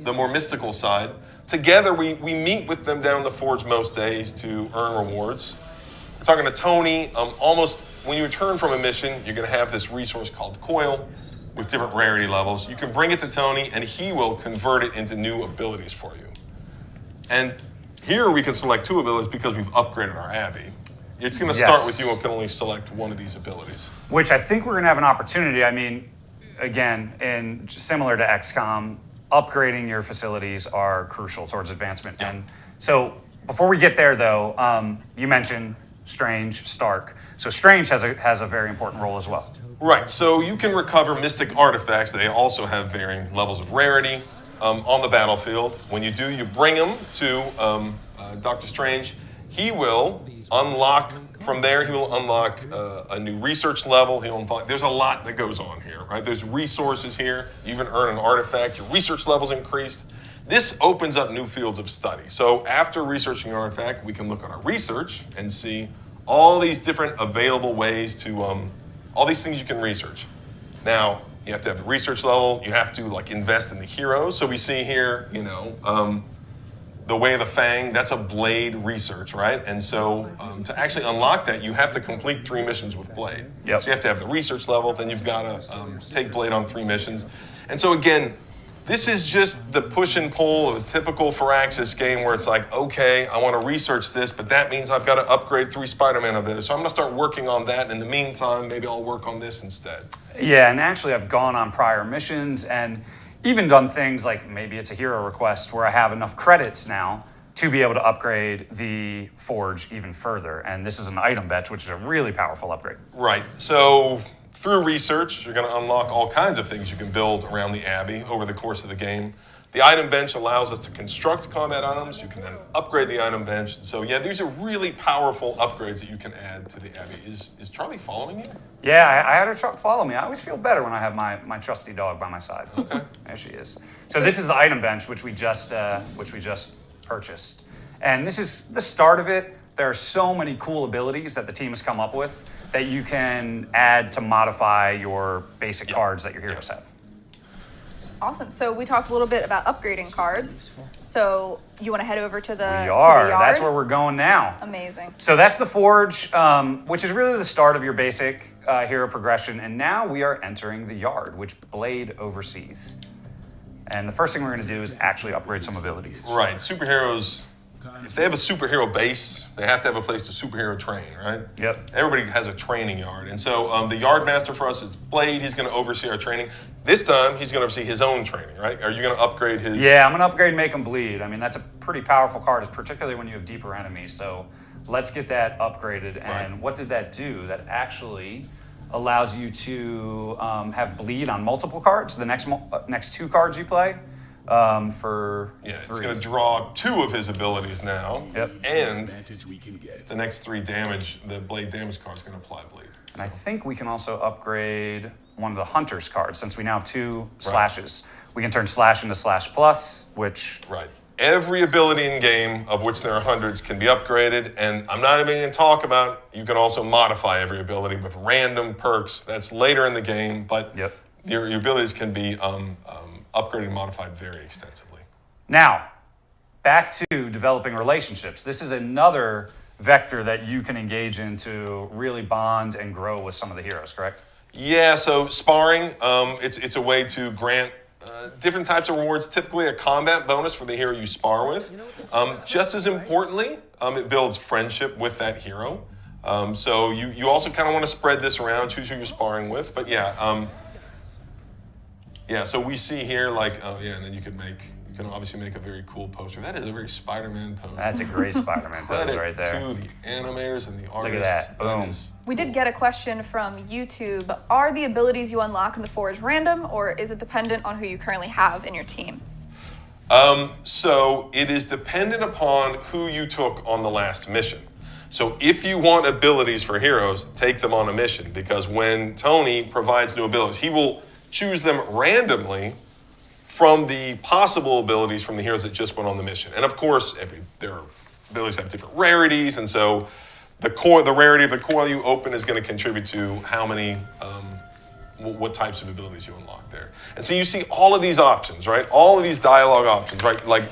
the more mystical side. Together, we meet with them down in the Forge most days to earn rewards. We're talking to Tony. Almost when you return from a mission, you're going to have this resource called Coil with different rarity levels. You can bring it to Tony, and he will convert it into new abilities for you. And here we can select 2 abilities because we've upgraded our Abbey. It's going to start with you and can only select one of these abilities. Which I think we're going to have an opportunity. I mean, again, and similar to XCOM, upgrading your facilities are crucial towards advancement. Yeah. And so before we get there, though, you mentioned Strange, Stark. So Strange has a very important role as well. Right, so you can recover mystic artifacts. They also have varying levels of rarity on the battlefield. When you do, you bring them to Doctor Strange. he will unlock, from there he will unlock a new research level. He'll unlock, there's a lot that goes on here, right? There's resources here. You even earn an artifact. Your research level's increased. This opens up new fields of study. So after researching an artifact, we can look at our research and see all these different available ways to, all these things you can research. Now, you have to have the research level. You have to like invest in the heroes. So we see here, you know, the Way of the Fang, that's a blade research, right? And so to actually unlock that, you have to complete 3 missions with blade. Yep. So you have to have the research level, then you've got to take blade on 3 missions. And so again, this is just the push and pull of a typical Firaxis game where it's like, okay, I want to research this, but that means I've got to upgrade 3 Spider-Man of this. So I'm going to start working on that. And in the meantime, maybe I'll work on this instead. Yeah, and actually I've gone on prior missions and even done things like maybe it's a hero request where I have enough credits now to be able to upgrade the Forge even further. And this is an item bench, which is a really powerful upgrade. Right. So through research, you're going to unlock all kinds of things you can build around the Abbey over the course of the game. The item bench allows us to construct combat items. You can then upgrade the item bench. So yeah, these are really powerful upgrades that you can add to the Abbey. Is Charlie following you? Yeah, I had her follow me. I always feel better when I have my trusty dog by my side. Okay. There she is. So this is the item bench, which we just purchased. And this is the start of it. There are so many cool abilities that the team has come up with that you can add to modify your basic cards that your heroes have. Awesome. So we talked a little bit about upgrading cards. So you want to head over to the We are. To the yard? That's where we're going now. Amazing. So that's the Forge, which is really the start of your basic hero progression. And now we are entering the yard, which Blade oversees. And the first thing we're going to do is actually upgrade some abilities. Right. Superheroes, if they have a superhero base, they have to have a place to superhero train, right? Yep. Everybody has a training yard. And so the yard master for us is Blade. He's going to oversee our training. This time, he's going to oversee his own training, right? Are you going to upgrade his? Yeah, I'm going to upgrade Make 'em Bleed. I mean, that's a pretty powerful card, particularly when you have deeper enemies. So let's get that upgraded. And what did that do? That actually allows you to have bleed on multiple cards. The next 2 cards you play. For 3. It's going to draw 2 of his abilities now. Yep. And the next 3 damage, the blade damage card is going to apply bleed. And I think we can also upgrade one of the Hunter's cards since we now have 2 slashes. We can turn slash into slash plus, which... Right. Every ability in game, of which there are hundreds, can be upgraded. And I'm not even going to talk about, you can also modify every ability with random perks. That's later in the game, but your abilities can be upgraded and modified very extensively. Now, back to developing relationships. This is another vector that you can engage in to really bond and grow with some of the heroes, correct? Yeah, so sparring, it's a way to grant different types of rewards, typically a combat bonus for the hero you spar with. Just as importantly, it builds friendship with that hero. So you also kind of want to spread this around, choose who you're sparring with. But yeah, so we see here like, and then you can obviously make a very cool poster. That is a very Spider-Man pose. That's a great Spider-Man pose right there. To the animators and the artists. Look at that, boom. We did get a question from YouTube. Are the abilities you unlock in the Forge random, or is it dependent on who you currently have in your team? So it is dependent upon who you took on the last mission. So if you want abilities for heroes, take them on a mission, because when Tony provides new abilities, he will choose them randomly from the possible abilities from the heroes that just went on the mission. And of course, their abilities have different rarities, and so the rarity of the coil you open is going to contribute to how many, what types of abilities you unlock there. And so you see all of these options, right? All of these dialogue options, right? Like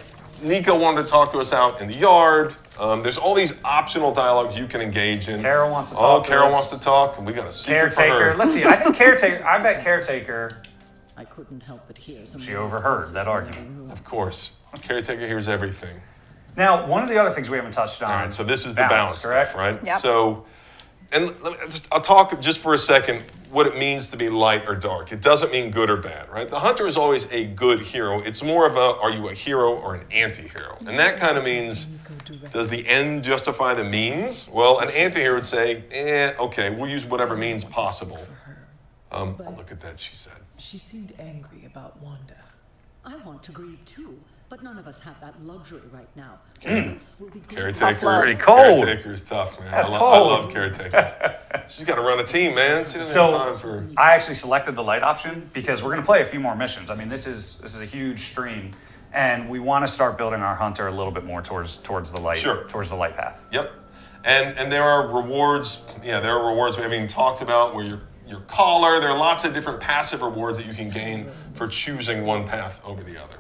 Nico wanted to talk to us out in the yard. There's all these optional dialogues you can engage in. Carol wants to talk. Carol wants to talk, and we got a secret for her. Caretaker. Let's see. I bet Caretaker. I couldn't help but hear some. She overheard that argument. Of course, Caretaker hears everything. Now, one of the other things we haven't touched on. All right, so this is the balance correct? stuff, right? Yep. So, and I'll talk just for a second what it means to be light or dark. It doesn't mean good or bad, right? The Hunter is always a good hero. It's more of are you a hero or an anti-hero? And that kind of means, does the end justify the means? Well, an anti-hero would say, okay, we'll use whatever means possible. But look at that, she said. She seemed angry about Wanda. I want to grieve too, but none of us have that luxury right now. This will be great. Caretaker. Pretty cold. Caretaker is tough, man. That's I cold. love Caretaker. She's got to run a team, man. She doesn't have time for... I actually selected the light option because we're going to play a few more missions. I mean, this is a huge stream, and we want to start building our hunter a little bit more towards the light, towards the light path. Yep. And there are rewards. Yeah, there are rewards we haven't even talked about where your collar. There are lots of different passive rewards that you can gain for choosing one path over the other.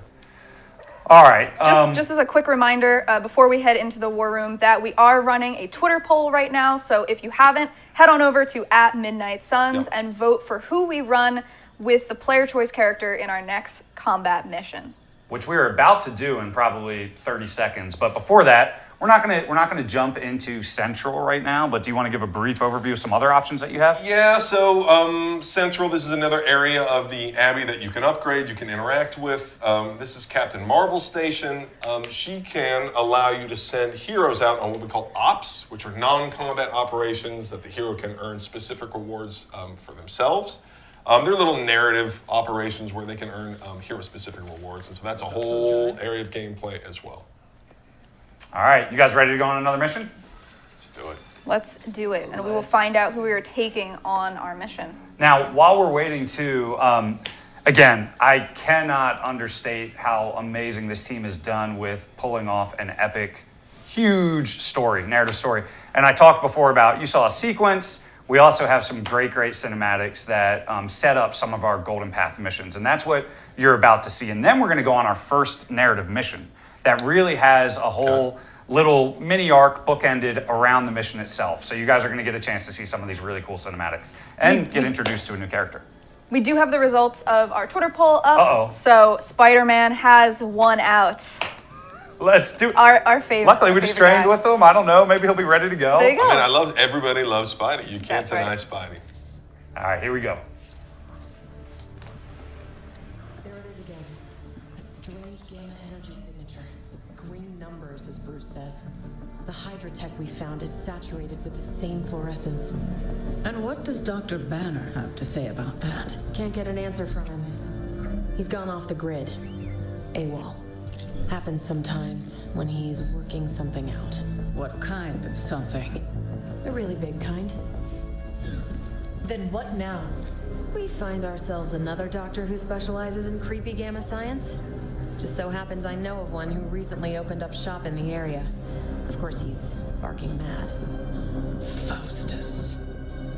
All right. Just as a quick reminder, before we head into the war room, that we are running a Twitter poll right now. So if you haven't, head on over to @MidnightSuns and vote for who we run with the player choice character in our next combat mission. Which we are about to do in probably 30 seconds. But before that, we're not gonna jump into Central right now. But do you want to give a brief overview of some other options that you have? Yeah. So Central. This is another area of the Abbey that you can upgrade. You can interact with. This is Captain Marvel's station. She can allow you to send heroes out on what we call ops, which are non-combat operations that the hero can earn specific rewards for themselves. They're little narrative operations where they can earn hero-specific rewards, and so that's a whole area of gameplay as well. All right, you guys ready to go on another mission? Let's do it. Let's do it, and we will find out who we are taking on our mission. Now, while we're waiting too, again, I cannot understate how amazing this team has done with pulling off an epic, huge story, narrative story. And I talked before about, you saw a sequence. We also have some great cinematics that set up some of our Golden Path missions. And that's what you're about to see. And then we're going to go on our first narrative mission that really has a whole little mini arc bookended around the mission itself. So you guys are going to get a chance to see some of these really cool cinematics and get introduced to a new character. We do have the results of our Twitter poll up. Uh-oh. So Spider-Man has won out. Let's do it. Our favorite. Luckily, we just trained with him. I don't know. Maybe he'll be ready to go. There you go. I mean, everybody loves Spidey. You can't deny Spidey. All right, here we go. There it is again. That strange gamma energy signature. Green numbers, as Bruce says. The Hydra tech we found is saturated with the same fluorescence. And what does Dr. Banner have to say about that? Can't get an answer from him. He's gone off the grid. AWOL. Happens sometimes when he's working something out. What kind of something? The really big kind. Then what now? We find ourselves another doctor who specializes in creepy gamma science. Just so happens I know of one who recently opened up shop in the area. Of course, he's barking mad. Faustus.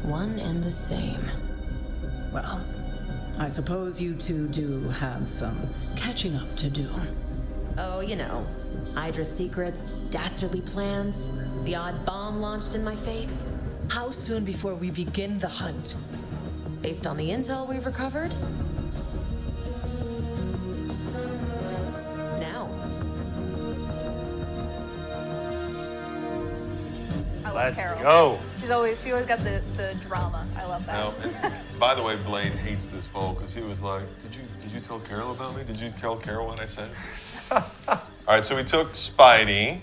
One and the same. Well, I suppose you two do have some catching up to do. Oh, you know, Hydra secrets, dastardly plans, the odd bomb launched in my face. How soon before we begin the hunt? Based on the intel we've recovered? Now. I love Let's Carol. go. She always got the drama. I love that. Now, and by the way, Blade hates this poll because he was like, did you tell Carol about me? Did you tell Carol what I said? All right, so we took Spidey.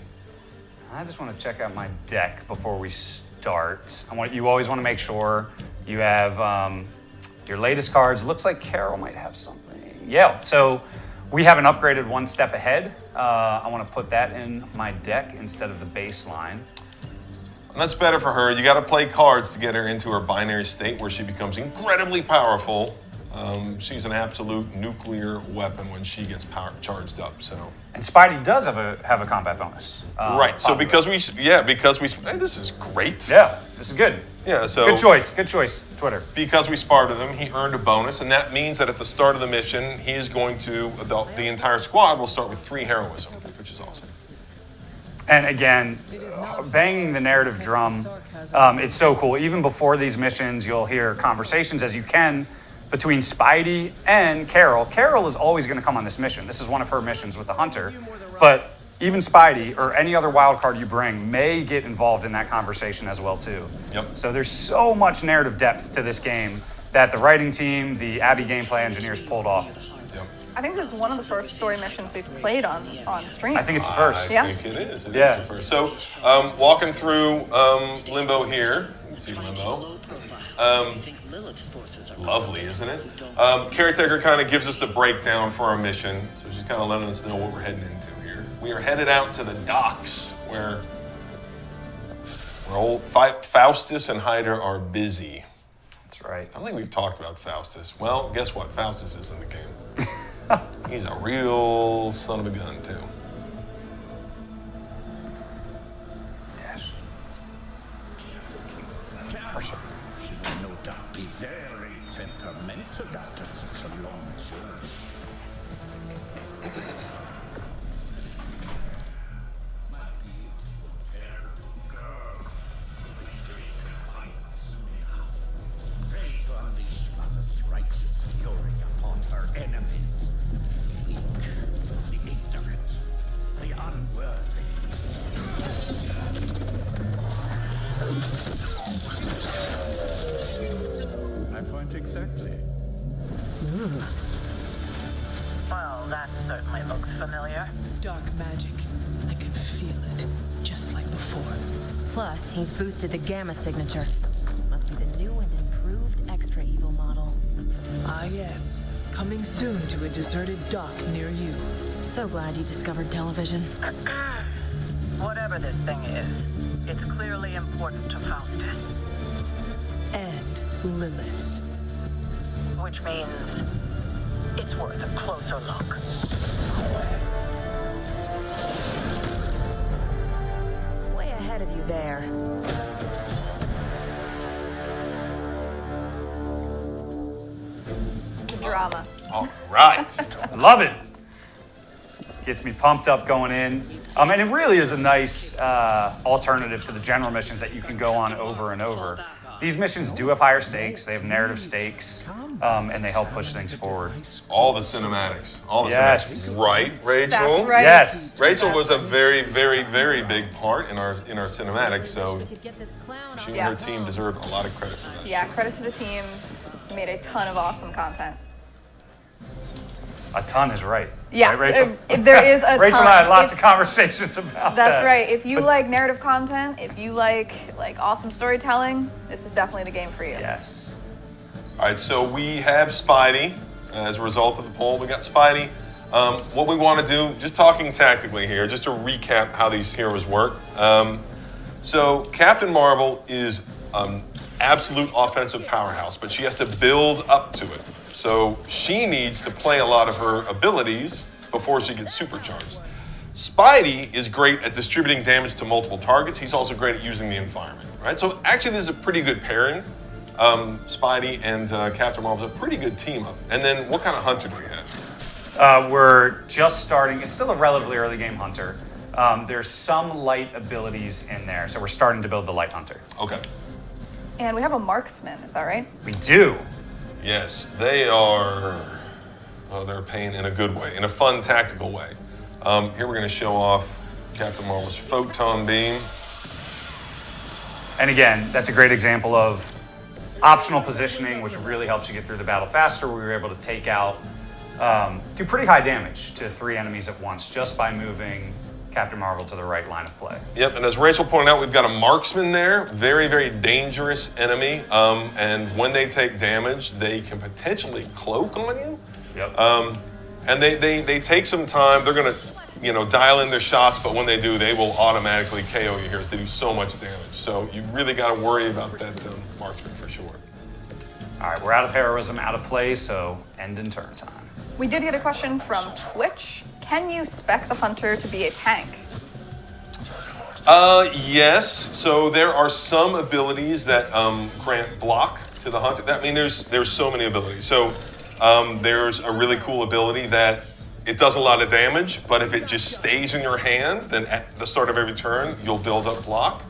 I just want to check out my deck before we start. You always want to make sure you have your latest cards. Looks like Carol might have something. Yeah, so we have an upgraded one step ahead. I want to put that in my deck instead of the baseline. And that's better for her. You got to play cards to get her into her binary state where she becomes incredibly powerful. She's an absolute nuclear weapon when she gets charged up. So. And Spidey does have a combat bonus. Right. So because we, hey, this is great. Yeah, this is good. Yeah. So good choice, Twitter. Because we sparred with him, he earned a bonus, and that means that at the start of the mission, he is going to the entire squad will start with 3 heroism, which is awesome. And again, banging the narrative drum, it's so cool. Even before these missions, you'll hear conversations as you can between Spidey and Carol. Carol is always going to come on this mission. This is one of her missions with the Hunter. But even Spidey or any other wild card you bring may get involved in that conversation as well too. Yep. So there's so much narrative depth to this game that the writing team, the Abbey gameplay engineers pulled off. I think this is one of the first story missions we've played on stream. I think it's the first. I think it is. It is the first. So walking through Limbo here. You can see Limbo. Lovely, isn't it? Caretaker kind of gives us the breakdown for our mission, so she's kind of letting us know what we're heading into here. We are headed out to the docks, where old Faustus and Hyder are busy. That's right. I don't think we've talked about Faustus. Well, guess what? Faustus is in the game. He's a real son of a gun, too. Yes. She will no doubt be very temperamental after such a long journey. My beautiful, terrible girl will be free to fight soon enough. Pray to unleash Mother's righteous fury upon her enemies. The weak, the ignorant, the unworthy. My point exactly. Well, that certainly looks familiar. Dark magic. I can feel it, just like before. Plus, he's boosted the gamma signature. Must be the new and improved extra evil model. Ah, yes. Coming soon to a deserted dock near you. So glad you discovered television. Whatever this thing is, it's clearly important to Faustus. And Lilith. Which means it's worth a closer look. Way ahead of you there. Drama. All right. Love it. Gets me pumped up going in. And it really is a nice alternative to the general missions that you can go on over and over. These missions do have higher stakes. They have narrative stakes, and they help push things forward. All the cinematics. Yes. Cinematics. Right, Rachel? That's right. Yes. Rachel was a very, very, very big part in our cinematics, so she and her team deserve a lot of credit for that. Yeah, credit to the team. We made a ton of awesome content. A ton is right. Yeah, right, Rachel? There is a Rachel ton. and I had lots of conversations about that. That's right. If you like narrative content, if you like awesome storytelling, this is definitely the game for you. Yes. All right, so we have Spidey. As a result of the poll, we got Spidey. What we want to do, just talking tactically here, just to recap how these heroes work. So Captain Marvel is an absolute offensive powerhouse, but she has to build up to it. So she needs to play a lot of her abilities before she gets supercharged. Spidey is great at distributing damage to multiple targets. He's also great at using the environment, right? So actually this is a pretty good pairing. Spidey and Captain Marvel's a pretty good team up. And then what kind of hunter do we have? We're just starting. It's still a relatively early game hunter. There's some light abilities in there, so we're starting to build the light hunter. Okay. And we have a marksman, is that right? We do. Yes, they are, they're a pain in a good way, in a fun, tactical way. Here we're going to show off Captain Marvel's photon beam. And again, that's a great example of optional positioning, which really helps you get through the battle faster. We were able to take out, do pretty high damage to 3 enemies at once just by moving Captain Marvel to the right line of play. Yep, and as Rachel pointed out, we've got a marksman there, very, very dangerous enemy. And when they take damage, they can potentially cloak on you. Yep. And they take some time. They're going to, dial in their shots, but when they do, they will automatically KO you here. So they do so much damage. So you really got to worry about that marksman for sure. All right, we're out of heroism, out of play, so end and turn time. We did get a question from Twitch. Can you spec the hunter to be a tank? Yes. So there are some abilities that grant block to the hunter. There's so many abilities. So there's a really cool ability that it does a lot of damage, but if it just stays in your hand, then at the start of every turn, you'll build up block.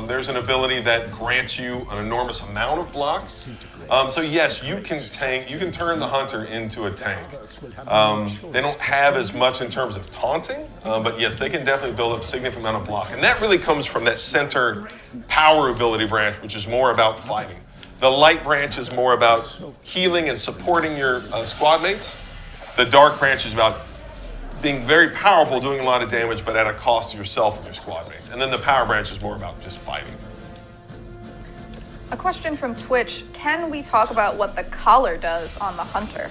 There's an ability that grants you an enormous amount of block. So yes, you can turn the hunter into a tank. They don't have as much in terms of taunting, but yes, they can definitely build up a significant amount of block. And that really comes from that center power ability branch, which is more about fighting. The light branch is more about healing and supporting your squad mates. The dark branch is about being very powerful, doing a lot of damage, but at a cost to yourself and your squad mates. And then the power branch is more about just fighting. A question from Twitch. Can we talk about what the collar does on the hunter?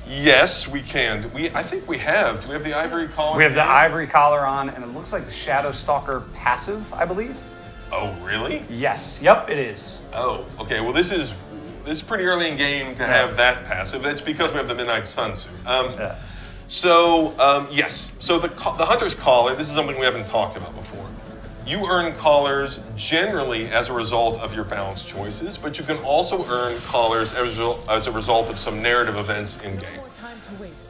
Yes, we can. I think we have. Do we have the ivory collar? We have the ivory collar on, and it looks like the Shadow Stalker passive, I believe. Oh, really? Yes. Yep, it is. Oh, okay. Well, this is pretty early in game to have that passive. That's because we have the Midnight Sun suit. So, yes. So the Hunter's Collar, this is something we haven't talked about before. You earn collars generally as a result of your balance choices, but you can also earn collars as a result of some narrative events in-game.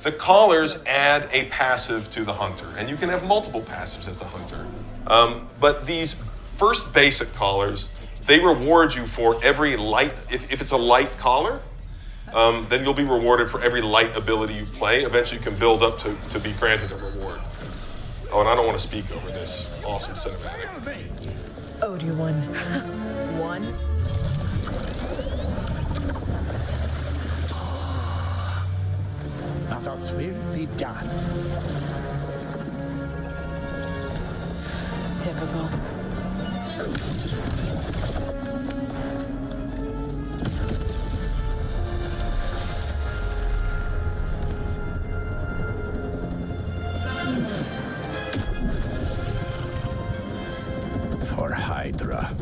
The collars add a passive to the Hunter, and you can have multiple passives as a Hunter. But these first basic collars, they reward you for every light, if it's a light collar, then you'll be rewarded for every light ability you play. Eventually you can build up to be granted a reward. Oh, and I don't want to speak over this awesome cinematic. Oh, do you want one? Now thus will be done. Typical. For Hydra.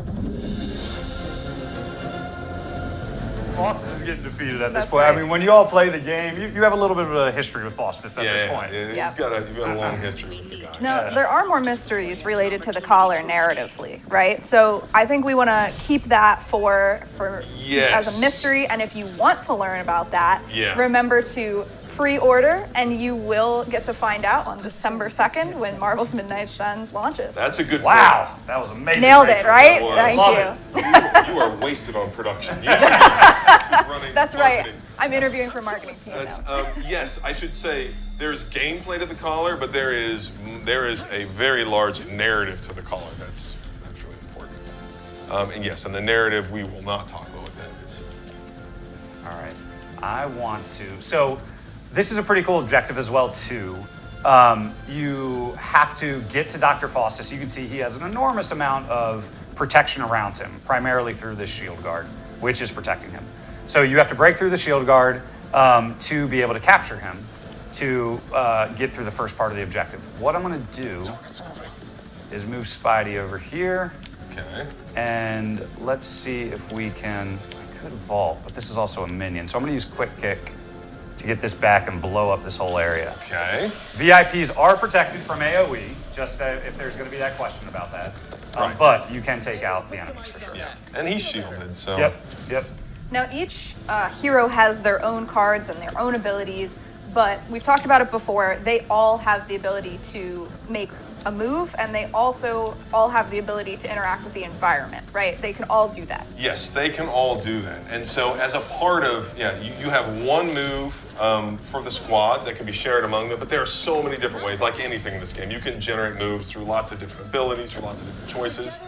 Faustus is getting defeated at this That's point. right. I mean, when you all play the game, you have a little bit of a history with Faustus at this point. Yeah, you've got a long history with the guy. Now, there are more mysteries related to the collar narratively, right? So I think we want to keep that for as a mystery. And if you want to learn about that, remember to pre-order, and you will get to find out on December 2nd when Marvel's Midnight Suns launches. That's a good Wow, point. that was amazing. Nailed it, right? Thank you. You are wasted on production. You should be running That's right. marketing. I'm interviewing for marketing team now. Yes, I should say there's gameplay to the collar, but there is a very large narrative to the collar. That's really important. And yes, in the narrative, we will not talk about what that is. All right, I want to. So this is a pretty cool objective as well too. You have to get to Dr. Faustus. You can see he has an enormous amount of protection around him, primarily through this shield guard, which is protecting him. So you have to break through the shield guard to be able to capture him, to get through the first part of the objective. What I'm gonna do is move Spidey over here. Okay. And let's see if we can, I could vault, but this is also a minion. So I'm gonna use Quick Kick to get this back and blow up this whole area. Okay. VIPs are protected from AoE, just if there's gonna be that question about that. Right. But you can take out the enemies for sure. Yeah. And he's shielded, so. Yep. Now, each hero has their own cards and their own abilities, but we've talked about it before. They all have the ability to make a move, and they also all have the ability to interact with the environment, right? They can all do that. Yes, they can all do that. And so as a part of, you have one move for the squad that can be shared among them, but there are so many different ways, like anything in this game. You can generate moves through lots of different abilities, through lots of different choices.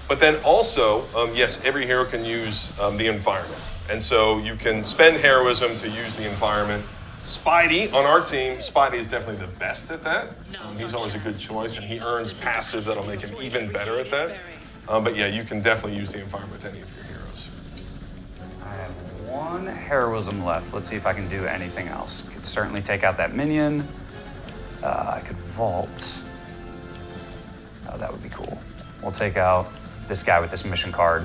But then also, yes, every hero can use the environment. And so you can spend heroism to use the environment. Spidey, on our team, Spidey is definitely the best at that. He's always a good choice, and he earns passives that'll make him even better at that. But yeah, you can definitely use the environment with any of your heroes. I have one heroism left. Let's see if I can do anything else. Could certainly take out that minion. I could vault. Oh, that would be cool. We'll take out this guy with this mission card,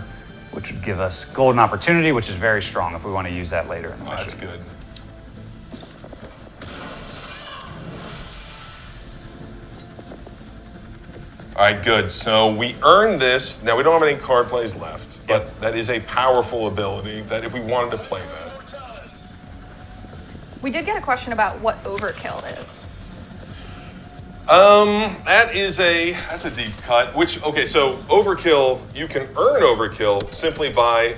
which would give us golden opportunity, which is very strong if we want to use that later in the mission. That's good. All right, good. So we earned this. Now, we don't have any card plays left, but that is a powerful ability that if we wanted to play that. We did get a question about what overkill is. That's a deep cut. So overkill, you can earn overkill simply by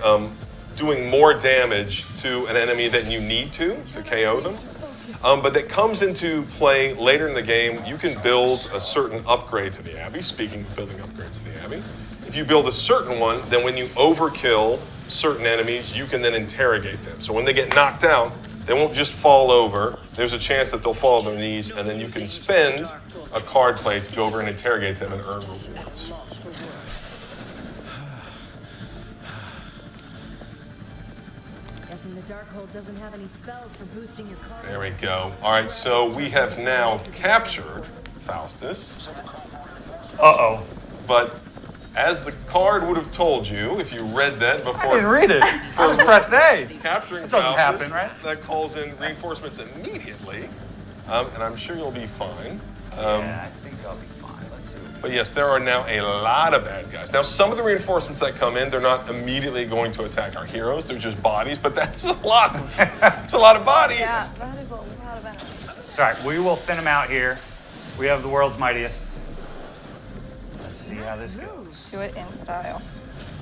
doing more damage to an enemy than you need to KO them. But that comes into play later in the game. You can build a certain upgrade to the Abbey. Speaking of building upgrades to the Abbey, if you build a certain one, then when you overkill certain enemies, you can then interrogate them. So when they get knocked out, they won't just fall over. There's a chance that they'll fall on their knees, and then you can spend a card play to go over and interrogate them and earn rewards. guessing the Darkhold doesn't have any spells for boosting your card. There we go. All right, so we have now captured Faustus. Uh-oh. But as the card would have told you, if you read that before... I didn't read it. I was pressed A. Capturing That doesn't Faustus, happen, right? that calls in reinforcements immediately. And I'm sure you'll be fine. Yeah, I think I'll be fine. Let's see. But yes, there are now a lot of bad guys. Now, some of the reinforcements that come in, they're not immediately going to attack our heroes. They're just bodies, but that's a lot. It's a lot of bodies. Yeah, that is a lot of enemies. It's all right. We will thin them out here. We have the world's mightiest. Let's see how this goes. Do it in style.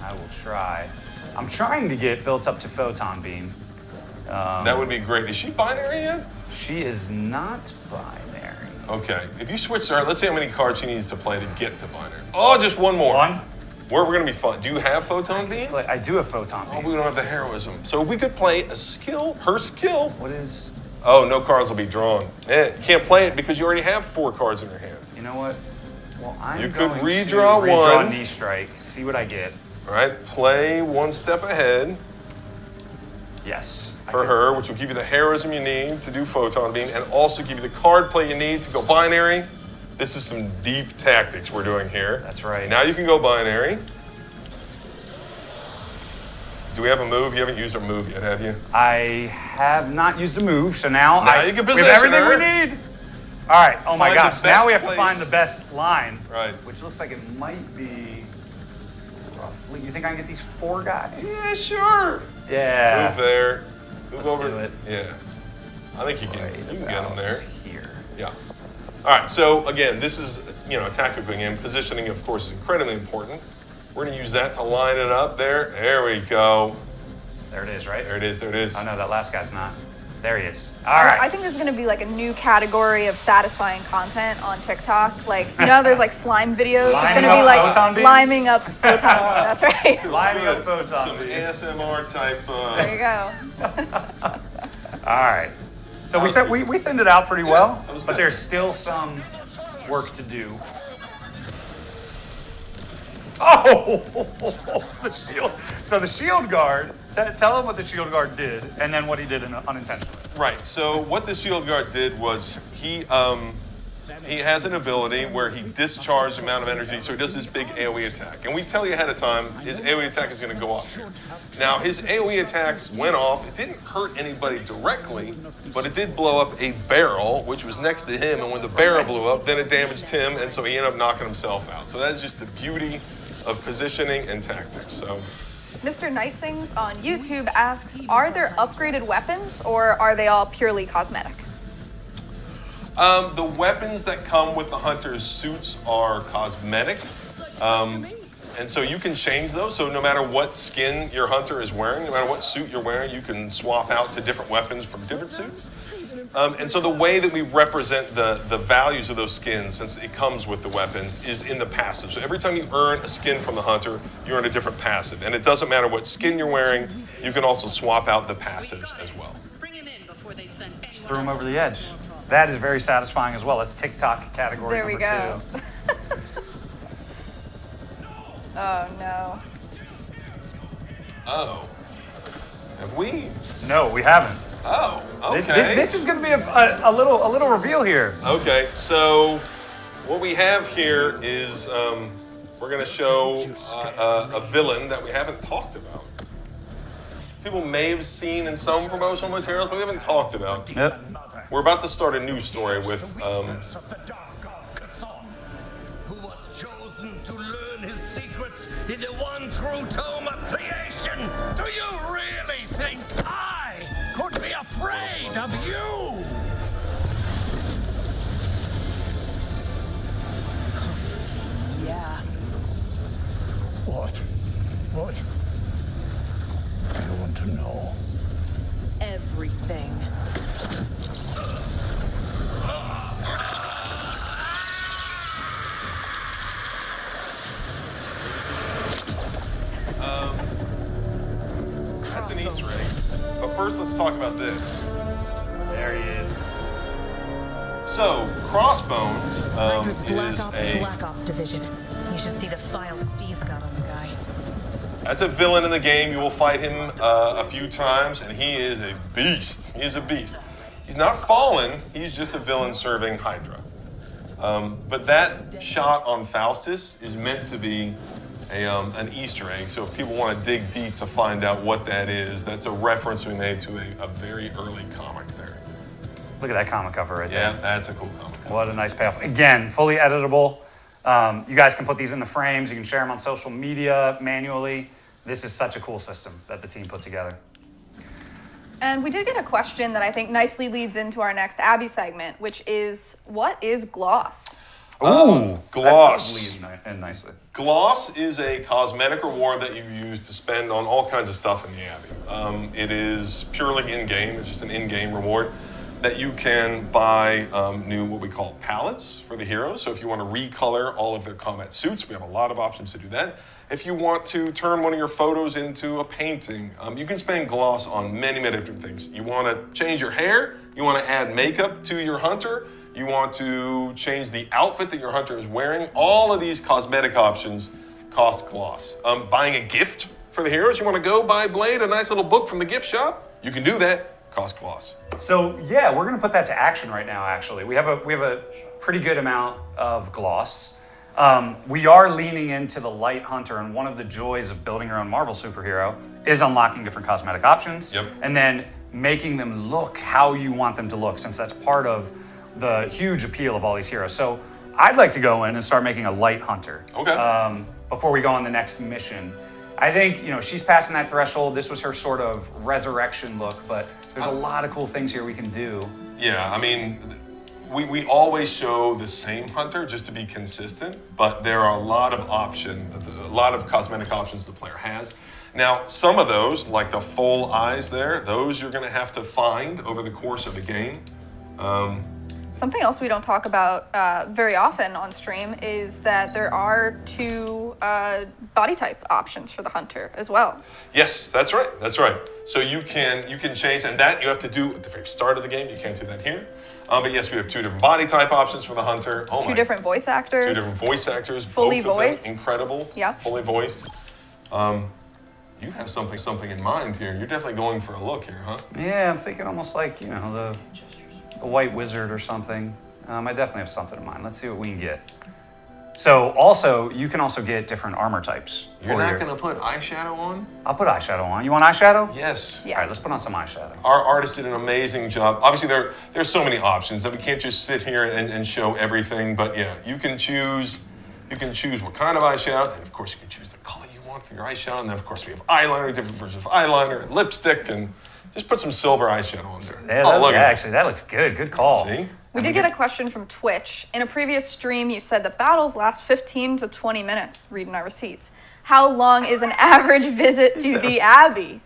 I will try. I'm trying to get built up to photon beam. That would be great. Is she binary yet? She is not binary. Okay. If you switch to her, let's see how many cards she needs to play to get to binary. Oh, just one more. One? We're going to be fun. Do you have photon beam? I do have photon beam. Oh, we don't have the heroism. So we could play a skill, her skill. What is... Oh, no cards will be drawn. You can't play it because you already have 4 cards in your hand. You know what? Well, I'm You could going redraw to redraw one. knee strike. See what I get. All right, play one step ahead. Yes. For her, which will give you the heroism you need to do photon beam, and also give you the card play you need to go binary. This is some deep tactics we're doing here. That's right. Now you can go binary. Do we have a move? You haven't used our move yet, have you? I have not used a move, so now you can we position have everything her. we need. All right. Oh my Find the gosh. Now best we have to place. find the best line. Right. Which looks like it might be roughly. You think I can get these 4 guys? Yeah, sure. Yeah. Move there. Move Let's over. do it. Yeah. I think you can. Right You can get about them there. Here. Yeah. All right. So again, this is a tactical game. Positioning, of course, is incredibly important. We're going to use that to line it up there. There we go. There it is, right? There it is. There it is. Oh no, that last guy's not. There he is. All right. I think there's going to be like a new category of satisfying content on TikTok. Like, there's like slime videos. It's going to be like liming up photon. That's right. Liming up photon. Some ASMR type. There you go. All right. So we thinned it out pretty well, but there's still some work to do. Oh, the shield. So the shield guard, tell him what the shield guard did and then what he did unintentionally. Right, so what the shield guard did was he has an ability where he discharged the amount of energy, so he does this big AoE attack. And we tell you ahead of time, his AoE attack is going to go off here. Now, his AoE attack went off. It didn't hurt anybody directly, but it did blow up a barrel, which was next to him. And when the barrel blew up, then it damaged him, and so he ended up knocking himself out. So that is just the beauty of positioning and tactics. So, Mr. Nightsings on YouTube asks, are there upgraded weapons or are they all purely cosmetic? the weapons that come with the hunter's suits are cosmetic. And so you can change those. So no matter what skin your hunter is wearing, no matter what suit you're wearing, you can swap out to different weapons from different suits. And so the way that we represent the values of those skins, since it comes with the weapons, is in the passive. So every time you earn a skin from the hunter, you earn a different passive. And it doesn't matter what skin you're wearing, you can also swap out the passives as well. Just threw him over the edge. That is very satisfying as well. That's TikTok category there we number go. 2. Oh no. Oh. Have we? No, we haven't. Oh, okay. This is going to be a little reveal here. Okay, so what we have here is we're going to show a villain that we haven't talked about. People may have seen in some promotional materials, but we haven't talked about. Yep. We're about to start a new story with. Who was chosen to learn his secrets in the one true tome of creation? Do you really think I could be afraid of you? Yeah. What? I want to know. Everything. That's an Easter egg. But first, let's talk about this. There he is. So, Crossbones is Black Ops Division. You should see the file Steve's got on the guy. That's a villain in the game. You will fight him a few times, and he is a beast. He is a beast. He's not fallen. He's just a villain serving Hydra. But that shot on Faustus is meant to be an Easter egg. So if people want to dig deep to find out what that is, that's a reference we made to a very early comic there. Look at that comic cover right there. Yeah, that's a cool comic cover. What a nice payoff. Again, fully editable. You guys can put these in the frames. You can share them on social media manually. This is such a cool system that the team put together. And we did get a question that I think nicely leads into our next Abbey segment, which is, what is gloss? Ooh, gloss. And nicely. Gloss is a cosmetic reward that you use to spend on all kinds of stuff in the Abbey. It is purely in-game. It's just an in-game reward that you can buy new, what we call palettes for the heroes. So if you want to recolor all of their combat suits, we have a lot of options to do that. If you want to turn one of your photos into a painting, you can spend gloss on many, many different things. You want to change your hair, you want to add makeup to your hunter, you want to change the outfit that your hunter is wearing. All of these cosmetic options cost gloss. Buying a gift for the heroes, you want to go buy Blade a nice little book from the gift shop, you can do that, cost gloss. So yeah, we're gonna put that to action right now, actually. We have a pretty good amount of gloss. We are leaning into the light hunter, and one of the joys of building your own Marvel superhero is unlocking different cosmetic options, and then making them look how you want them to look, since that's part of the huge appeal of all these heroes. So I'd like to go in and start making a light hunter. Okay. Before we go on the next mission. I think, she's passing that threshold. This was her sort of resurrection look, but there's a lot of cool things here we can do. Yeah, I mean, we always show the same hunter just to be consistent, but there are a lot of cosmetic options the player has. Now, some of those, like the full eyes there, those you're gonna have to find over the course of the game. Something else we don't talk about very often on stream is that there are 2 body type options for the hunter as well. Yes, that's right. That's right. So you can change, and that you have to do at the very start of the game. You can't do that here. But yes, we have 2 different body type options for the hunter. 2 different voice actors. 2 different voice actors. Fully both voiced. Of them incredible. Yeah. Fully voiced. You have something in mind here. You're definitely going for a look here, huh? Yeah, I'm thinking almost like the White Wizard or something. I definitely have something in mind. Let's see what we can get. So also, you can also get different armor types. You're not gonna put eyeshadow on? I'll put eyeshadow on. You want eyeshadow? Yes. Yeah. All right, let's put on some eyeshadow. Our artist did an amazing job. Obviously, there's so many options that we can't just sit here and show everything. But yeah, you can choose what kind of eyeshadow, and of course you can choose the color you want for your eyeshadow. And then of course we have eyeliner, different versions of eyeliner, and lipstick, and just put some silver eyeshadow on there. Yeah, look at that. Actually, that looks good. Good call. See? We did get a question from Twitch. In a previous stream, you said that battles last 15 to 20 minutes, reading our receipts. How long is an average visit to the Abbey?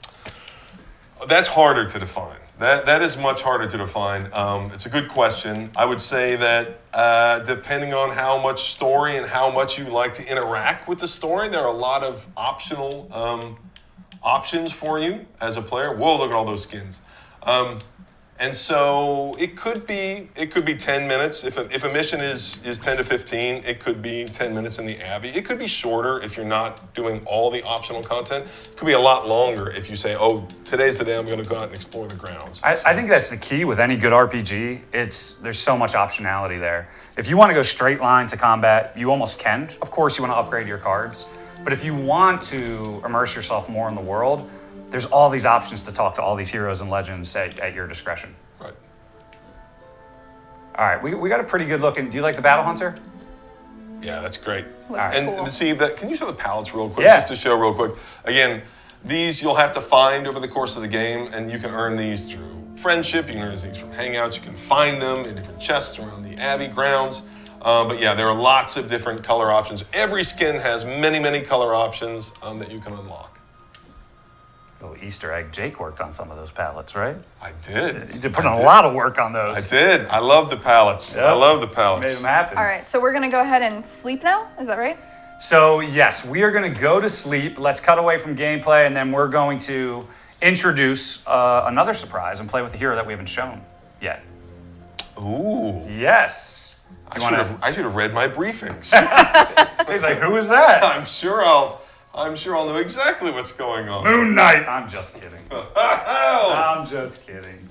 That's harder to define. That is much harder to define. It's a good question. I would say that depending on how much story and how much you like to interact with the story, there are a lot of optional options for you as a player. Whoa, look at all those skins. And so it could be 10 minutes. If a mission is 10 to 15, it could be 10 minutes in the Abbey. It could be shorter if you're not doing all the optional content. It could be a lot longer if you say, oh, today's the day I'm gonna go out and explore the grounds. I think that's the key with any good RPG. There's so much optionality there. If you want to go straight line to combat, you almost can. Of course, you want to upgrade your cards. But if you want to immerse yourself more in the world, there's all these options to talk to all these heroes and legends at your discretion. Right. All right, we got a pretty good look. Do you like the Battle Hunter? Yeah, that's great. And cool. See that? Can you show the palettes real quick? Yeah. Just to show real quick. Again, these you'll have to find over the course of the game, and you can earn these through friendship. You can earn these from hangouts. You can find them in different chests around the Abbey grounds. But yeah, there are lots of different color options. Every skin has many, many color options that you can unlock. Oh, Easter egg. Jake worked on some of those palettes, right? I did. You did put in a lot of work on those. I did. I love the palettes. Yep. I love the palettes. Made them happen. All right, so we're gonna go ahead and sleep now, is that right? So yes, we are gonna go to sleep. Let's cut away from gameplay, and then we're going to introduce another surprise and play with a hero that we haven't shown yet. Ooh. Yes. I should have read my briefings. He's like, who is that? I'm sure I'll I'm sure I'll know exactly what's going on. Moon Knight! I'm just kidding. I'm just kidding.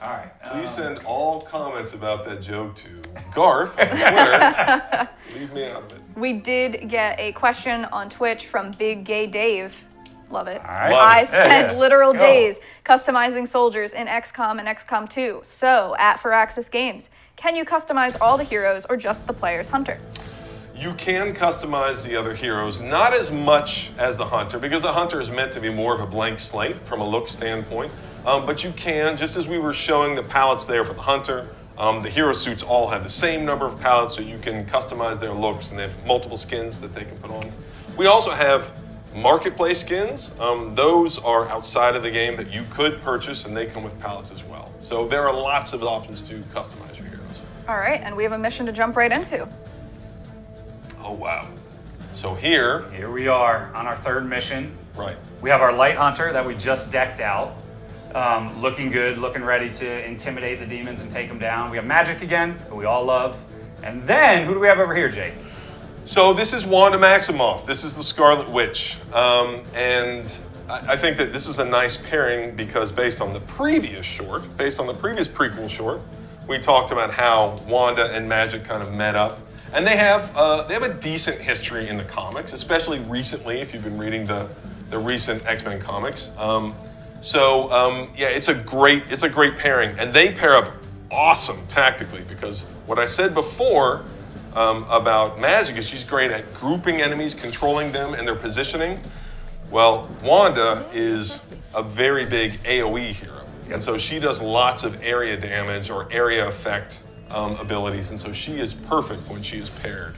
All right. Please send all comments about that joke to Garth on Twitter. Leave me out of it. We did get a question on Twitch from Big Gay Dave. Love it. All right. I spent literal Let's go. days customizing soldiers in XCOM and XCOM 2. So, at Firaxis Games, can you customize all the heroes or just the player's hunter? You can customize the other heroes, not as much as the hunter, because the hunter is meant to be more of a blank slate from a look standpoint. But you can, just as we were showing the palettes there for the hunter, the hero suits all have the same number of palettes, so you can customize their looks, and they have multiple skins that they can put on. We also have marketplace skins. Those are outside of the game that you could purchase, and they come with palettes as well. So there are lots of options to customize your heroes. All right, and we have a mission to jump right into. Oh, wow. So here we are on our third mission. Right. We have our light hunter that we just decked out. Looking good, looking ready to intimidate the demons and take them down. We have magic again, who we all love. And then, who do we have over here, Jake? So this is Wanda Maximoff. This is the Scarlet Witch. And I think that this is a nice pairing because based on the previous prequel short, we talked about how Wanda and magic kind of met up. And they have a decent history in the comics, especially recently if you've been reading the recent X-Men comics. Yeah, it's a great pairing, and they pair up awesome tactically because what I said before about magic is she's great at grouping enemies, controlling them and their positioning. Well, Wanda is a very big AoE hero, and so she does lots of area damage or area effect abilities, and so she is perfect when she is paired.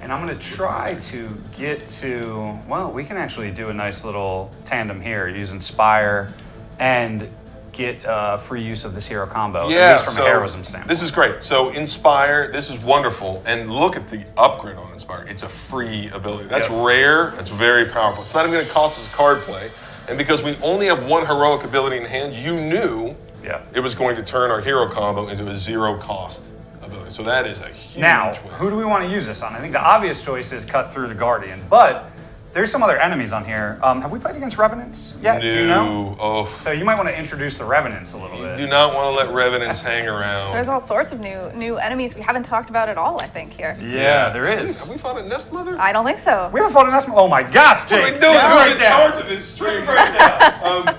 And I'm gonna try to get to, well, we can actually do a nice little tandem here, use Inspire and get free use of this hero combo, at least from a heroism standpoint. This is great. So Inspire, this is wonderful. And look at the upgrade on Inspire. It's a free ability. That's rare, that's very powerful. It's not even gonna cost us card play. And because we only have one heroic ability in hand, you knew it was going to turn our hero combo into a zero cost ability. So that is a huge Now, win. who do we want to use this on? I think the obvious choice is cut through the Guardian, but there's some other enemies on here. Have we played against Revenants yet? Do you know? Oh. So you might want to introduce the Revenants a little bit. Do not want to let Revenants hang around. There's all sorts of new enemies we haven't talked about at all, I think, here. Yeah, there is. Have we fought a Nest Mother? I don't think so. We haven't fought a Nest Mother? Oh my gosh, Jake. What are we doing? Who's in charge of this stream right now?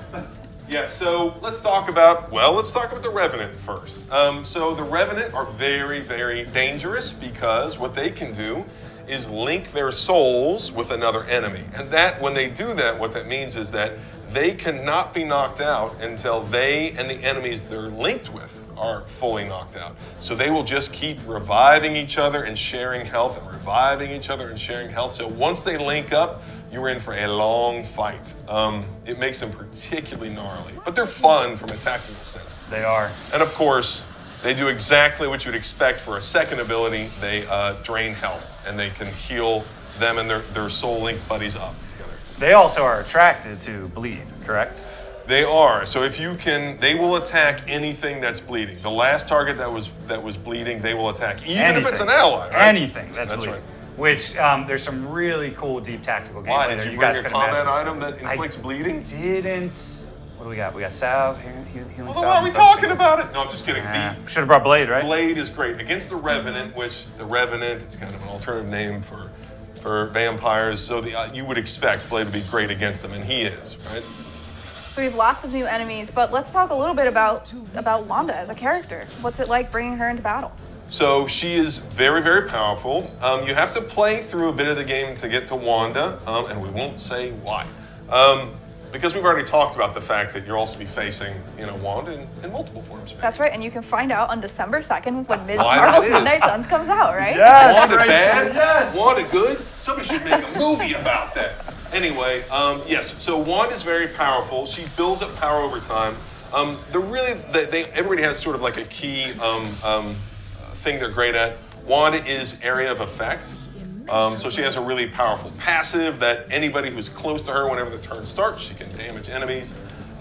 Yeah, so let's talk about the Revenant first. So the Revenant are very, very dangerous because what they can do is link their souls with another enemy. And that, when they do that, what that means is that they cannot be knocked out until they and the enemies they're linked with are fully knocked out. So they will just keep reviving each other and sharing health and reviving each other and sharing health. So once they link up, you're in for a long fight. It makes them particularly gnarly, but they're fun from a tactical sense. They are. And of course, they do exactly what you'd expect for a second ability. They drain health, and they can heal them and their soul link buddies up together. They also are attracted to bleed, correct? They are. So if you can, they will attack anything that's bleeding. The last target that was bleeding, they will attack, even if it's an ally. Right? Anything that's bleeding. Right. Which there's some really cool deep tactical gameplay Why, there. did you guys bring a can combat imagine. item that inflicts bleeding? Didn't. What do we got? We got salve, healing Well, salve. why are we talking about it? No, I'm just kidding. Should have brought Blade, right? Blade is great. Against the Revenant, which the Revenant is kind of an alternative name for vampires. So you would expect Blade to be great against them, and he is, right? So we have lots of new enemies, but let's talk a little bit about Wanda as a character. What's it like bringing her into battle? So she is very, very powerful. You have to play through a bit of the game to get to Wanda, and we won't say why. Because we've already talked about the fact that you'll also be facing, Wanda in multiple forms. Maybe. That's right, and you can find out on December 2nd when Marvel's Midnight Suns comes out, right? Yes, Wanda right, bad? yes. Wanda good? Somebody should make a movie about that. Anyway, yes, so Wanda is very powerful. She builds up power over time. Everybody has sort of like a key thing they're great at. Wanda is area of effect. So she has a really powerful passive that anybody who's close to her, whenever the turn starts, she can damage enemies.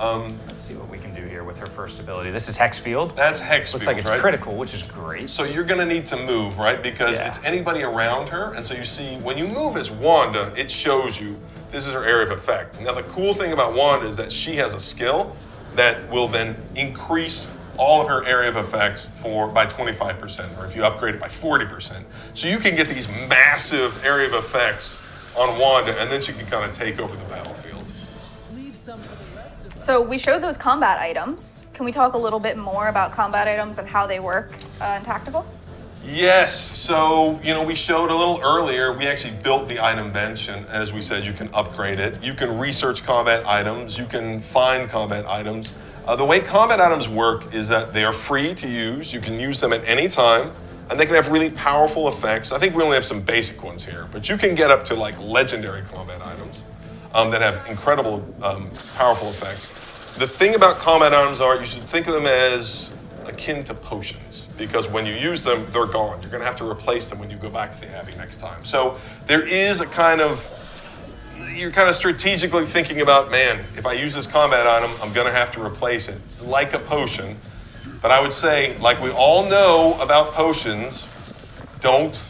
Let's see what we can do here with her first ability. This is Hex Field. That's Hex Looks Field, like it's right? critical, which is great. So you're going to need to move, right? Because it's anybody around her. And so you see, when you move as Wanda, it shows you this is her area of effect. Now, the cool thing about Wanda is that she has a skill that will then increase all of her area of effects by 25%, or if you upgrade it by 40%. So you can get these massive area of effects on Wanda, and then she can kind of take over the battlefield. Leave some for the rest of us. So we showed those combat items. Can we talk a little bit more about combat items and how they work in Tactical? Yes, so, we showed a little earlier, we actually built the item bench, and as we said, you can upgrade it. You can research combat items, you can find combat items. The way combat items work is that they are free to use, you can use them at any time, and they can have really powerful effects. I think we only have some basic ones here, but you can get up to like legendary combat items that have incredible powerful effects. The thing about combat items you should think of them as akin to potions, because when you use them, they're gone. You're gonna have to replace them when you go back to the Abbey next time. So there is you're kind of strategically thinking about, man, if I use this combat item, I'm gonna have to replace it, like a potion. But I would say, like we all know about potions, don't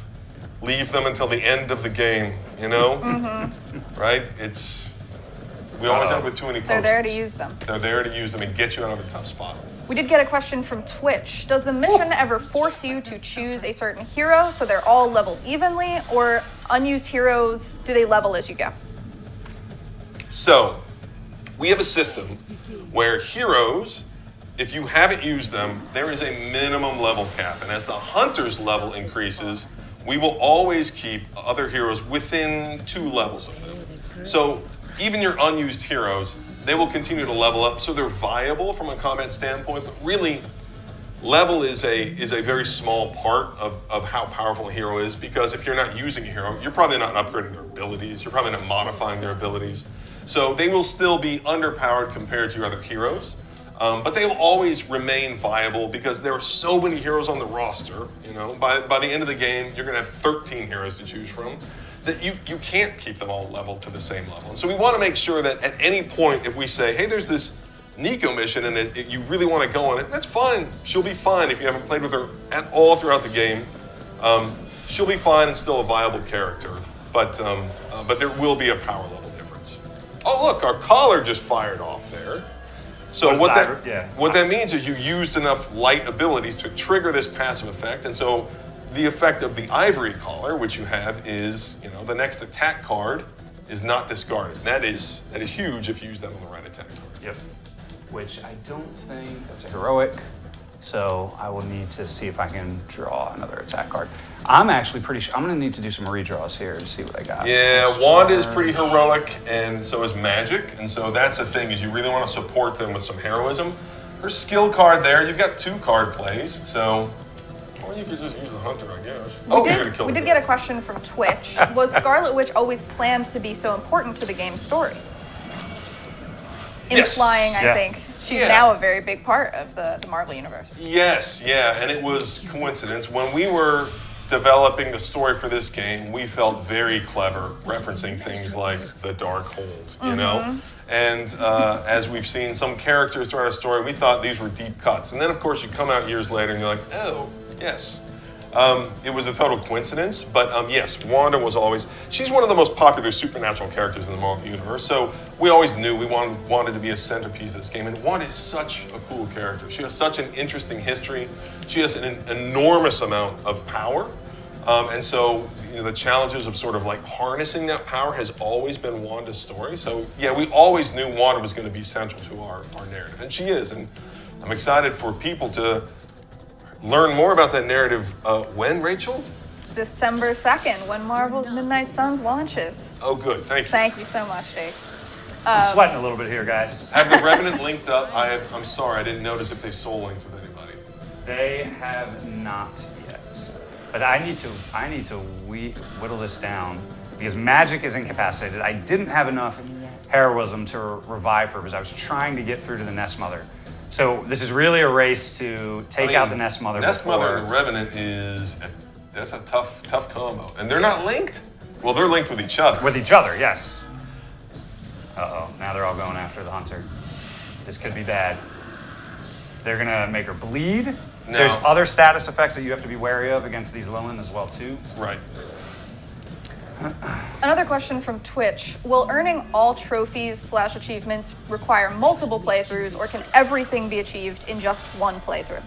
leave them until the end of the game, Mm-hmm. Right? We always end up with too many potions. They're there to use them. They're there to use them and get you out of a tough spot. We did get a question from Twitch. Does the mission ever force you to choose a certain hero so they're all leveled evenly, or unused heroes, do they level as you go? So, we have a system where heroes, if you haven't used them, there is a minimum level cap. And as the hunter's level increases, we will always keep other heroes within 2 levels of them. So, even your unused heroes, they will continue to level up, so they're viable from a combat standpoint, but really, level is a very small part of how powerful a hero is, because if you're not using a hero, you're probably not upgrading their abilities, you're probably not modifying their abilities. So they will still be underpowered compared to your other heroes, but they will always remain viable because there are so many heroes on the roster, by the end of the game, you're gonna have 13 heroes to choose from, that you can't keep them all leveled to the same level. And so we want to make sure that at any point, if we say, hey, there's this Nico mission and you really want to go on it, that's fine. She'll be fine if you haven't played with her at all throughout the game. She'll be fine and still a viable character, but there will be a power level difference. Oh, look, our collar just fired off there. So what that means is you used enough light abilities to trigger this passive effect, and so the effect of the ivory collar, which you have, is the next attack card is not discarded. That is huge if you use that on the right attack card. Yep. Which I don't think that's a heroic, so I will need to see if I can draw another attack card. I'm actually pretty sure I'm gonna need to do some redraws here to see what I got. Yeah, Wanda is pretty heroic, and so is Magic, and so that's the thing, is you really want to support them with some heroism. Her skill card there, you've got 2 card plays, so. Or you could just use the hunter, I guess. We did get a question from Twitch. Was Scarlet Witch always planned to be so important to the game's story? Implying, I think, she's now a very big part of the Marvel Universe. Yes, and it was coincidence. When we were developing the story for this game, we felt very clever referencing things like the Darkhold, And as we've seen some characters throughout our story, we thought these were deep cuts. And then, of course, you come out years later and you're like, oh, yes. It was a total coincidence, but yes, Wanda was always, she's one of the most popular supernatural characters in the Marvel Universe, so we always knew we wanted to be a centerpiece of this game, and Wanda is such a cool character. She has such an interesting history. She has an enormous amount of power, and so the challenges of sort of like harnessing that power has always been Wanda's story, so yeah, we always knew Wanda was going to be central to our narrative, and she is, and I'm excited for people to learn more about that narrative. When, Rachel? December 2nd, when Marvel's Midnight Suns launches. Oh, good. Thank you. Thank you so much, Jake. I'm sweating a little bit here, guys. Have the Revenant linked up? I'm sorry, I didn't notice if they soul linked with anybody. They have not yet. But I need to whittle this down because Magic is incapacitated. I didn't have enough heroism to revive her because I was trying to get through to the Nest Mother. So this is really a race to take out the Nest Mother. Nest Mother and the Revenant that's a tough combo. And they're not linked? Well, they're linked with each other. With each other, yes. Uh-oh, now they're all going after the Hunter. This could be bad. They're gonna make her bleed. No. There's other status effects that you have to be wary of against these Lilin as well too. Right. Another question from Twitch. Will earning all trophies / achievements require multiple playthroughs, or can everything be achieved in just one playthrough?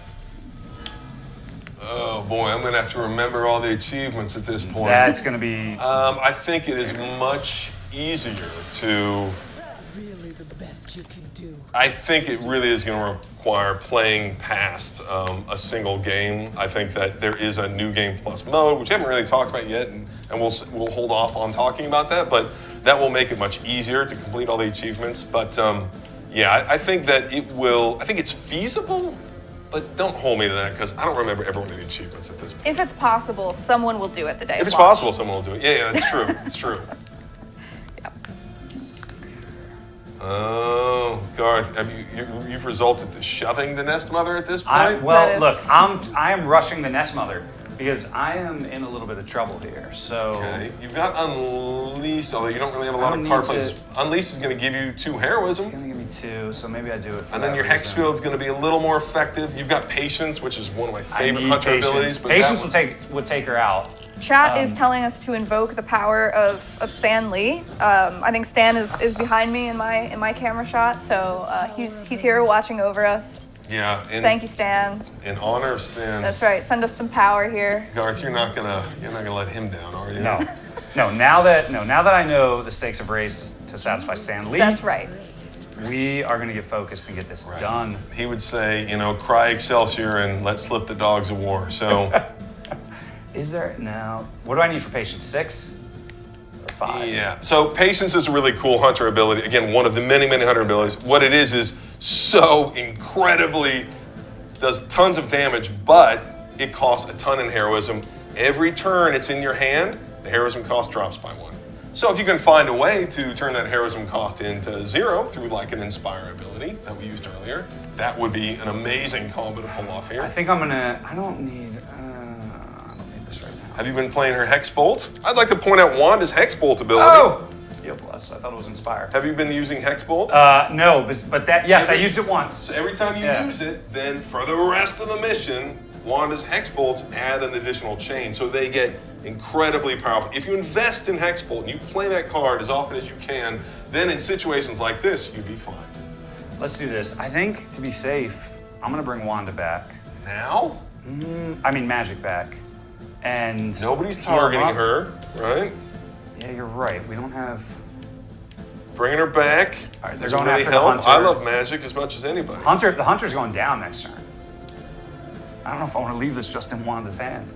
Oh boy, I'm gonna have to remember all the achievements at this point. That's gonna be... I think it is much easier to... Really the best you can do. I think it really is going to require playing past a single game. I think that there is a new game plus mode, which I haven't really talked about yet, and we'll hold off on talking about that, but that will make it much easier to complete all the achievements. But yeah, I think that it will, I think it's feasible, but don't hold me to that because I don't remember every one of the achievements at this point. If it's possible, someone will do it the day. If it's possible, someone will do it. Yeah, that's true. It's true. Oh, Garth, you've resulted to shoving the Nest Mother at this point? Look, I am rushing the Nest Mother because I am in a little bit of trouble here. So okay, you've got Unleashed, although you don't really have a lot of card plays. Unleashed is going to give you 2 heroism. It's going to give me 2, so maybe I do it. And then your Hex Field's going to be a little more effective. You've got Patience, which is one of my favorite hunter abilities. But Patience would take her out. Chat is telling us to invoke the power of Stan Lee. I think Stan is behind me in my camera shot, so he's here watching over us. Yeah. Thank you, Stan. In honor of Stan. That's right. Send us some power here. Garth, you're not gonna let him down, are you? No. Now that I know the stakes have raised to satisfy Stan Lee. That's right. We are going to get focused and get this done. He would say, cry Excelsior and let slip the dogs of war. So. Is there now? What do I need for Patience? 6 or 5? Yeah. So Patience is a really cool hunter ability. Again, one of the many hunter abilities. What it is so incredibly does tons of damage, but it costs a ton in heroism. Every turn it's in your hand, the heroism cost drops by 1. So if you can find a way to turn that heroism cost into 0 through like an Inspire ability that we used earlier, that would be an amazing combo to pull off here. I think I don't need this right now. Have you been playing her Hex Bolt? I'd like to point out Wanda's Hex Bolt ability. Oh! Yeah, bless. I thought it was Inspire. Have you been using Hex Bolt? No, but that, yes, I used it once. So every time you use it, then for the rest of the mission, Wanda's Hex Bolts add an additional chain, so they get incredibly powerful. If you invest in Hex Bolt and you play that card as often as you can, then in situations like this, you'd be fine. Let's do this. I think, to be safe, I'm going to bring Wanda back. Now? I mean Magic back. And nobody's targeting her, right? Yeah, you're right. We don't have... Bringing her back. All right, they're doesn't going really after help. the Hunter. I love Magic as much as anybody. The Hunter's going down next turn. I don't know if I want to leave this just in Wanda's hand.